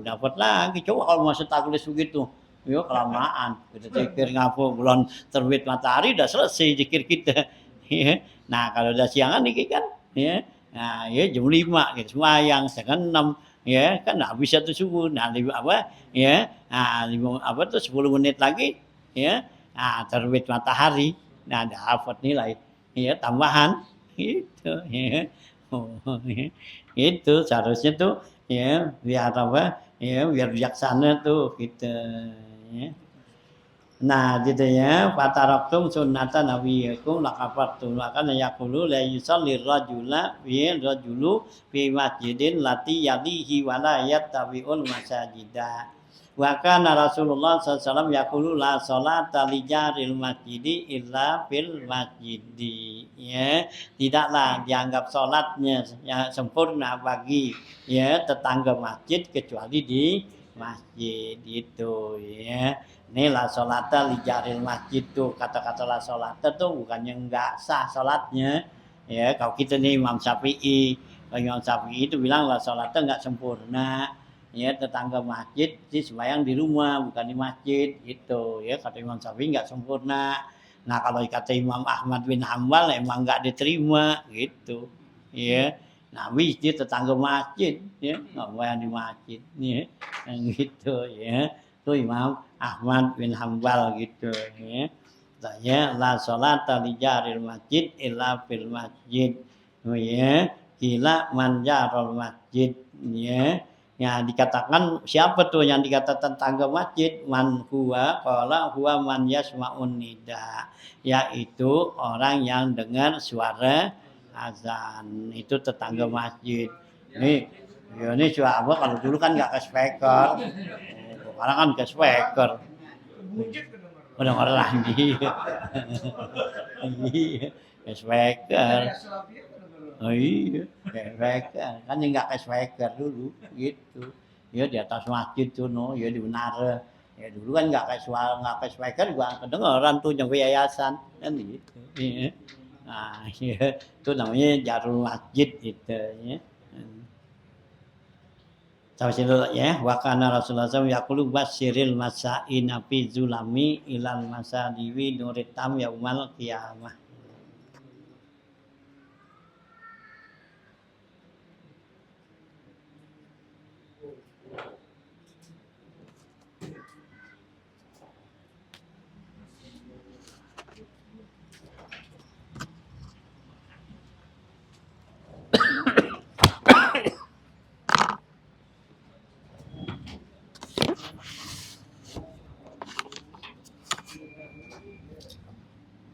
dapat lagi coba kalau masih taklis begitu ya kelamaan kita zikir ngapa belum terbit matahari udah selesai zikir kita ya. Nah kalau udah siangan nih kan ya nah ya jam 5 gitu sembahyang 5:30 ya kan nggak bisa tuh subuh nah apa ya nah 10 menit lagi ya nah terbit matahari nah dapat nilai ya tambahan gitu ya itu seharusnya tuh ya biar apa ya biar bijaksana tuh kita ya. Nah gitu ya fataraktum sunnata nabiyikum laqafattum lakana yaqulu la yusalli rajula fi rajulu fi masjidin lati yadihi wa la yattabi'ul masajida wa kana Rasulullah sallallahu alaihi wasallam yaqulu la sholata li jaril masjidi illa fil masjidi ya tidaklah dianggap salatnya ya sempurna bagi ya tetangga masjid kecuali di masjid itu ya. Ini la sholata li jaril masjid tuh kata-kata la sholata tuh bukannya enggak sah sholatnya ya kalau kita nih Imam Syafi'i itu bilang la sholata enggak sempurna ya tetangga masjid sih sembahyang di rumah bukan di masjid gitu ya kata Imam Syafi'i enggak sempurna. Nah kalau kata Imam Ahmad bin Hambal emang enggak diterima gitu ya. Nabi dia tetangga masjid ya enggak sembahyang di masjid ya gitu ya. Itu Imam Ahmad bin Hambal gitu ya. Tanya la sholata li jaril masjid illa fil masjid. Ya, kila man jarul masjid ya. Ya dikatakan siapa tuh yang dikatakan tetangga masjid man huwa qala huwa man yasma'un nida yaitu orang yang dengar suara azan itu tetangga masjid. Ini suara apa kalau dulu kan enggak ke speaker. Sekarang kan ke speaker. Udah lagi. Iya, ke speaker. Oh iya, ke speaker. Kan enggak ke speaker dulu gitu. Ya di atas masjid tuh no, ya di menara. Ya dulu kan enggak ke speaker juga kedengeran tuh yang yayasan kan gitu. Iya. Nah, ya, itu namanya jarul masjid itu ya. Sampai situ ya. Wa kana Rasulullah SAW yaqulu basyiril masaina fi zulami ilal masadiwi nuritam yaumal qiyamah.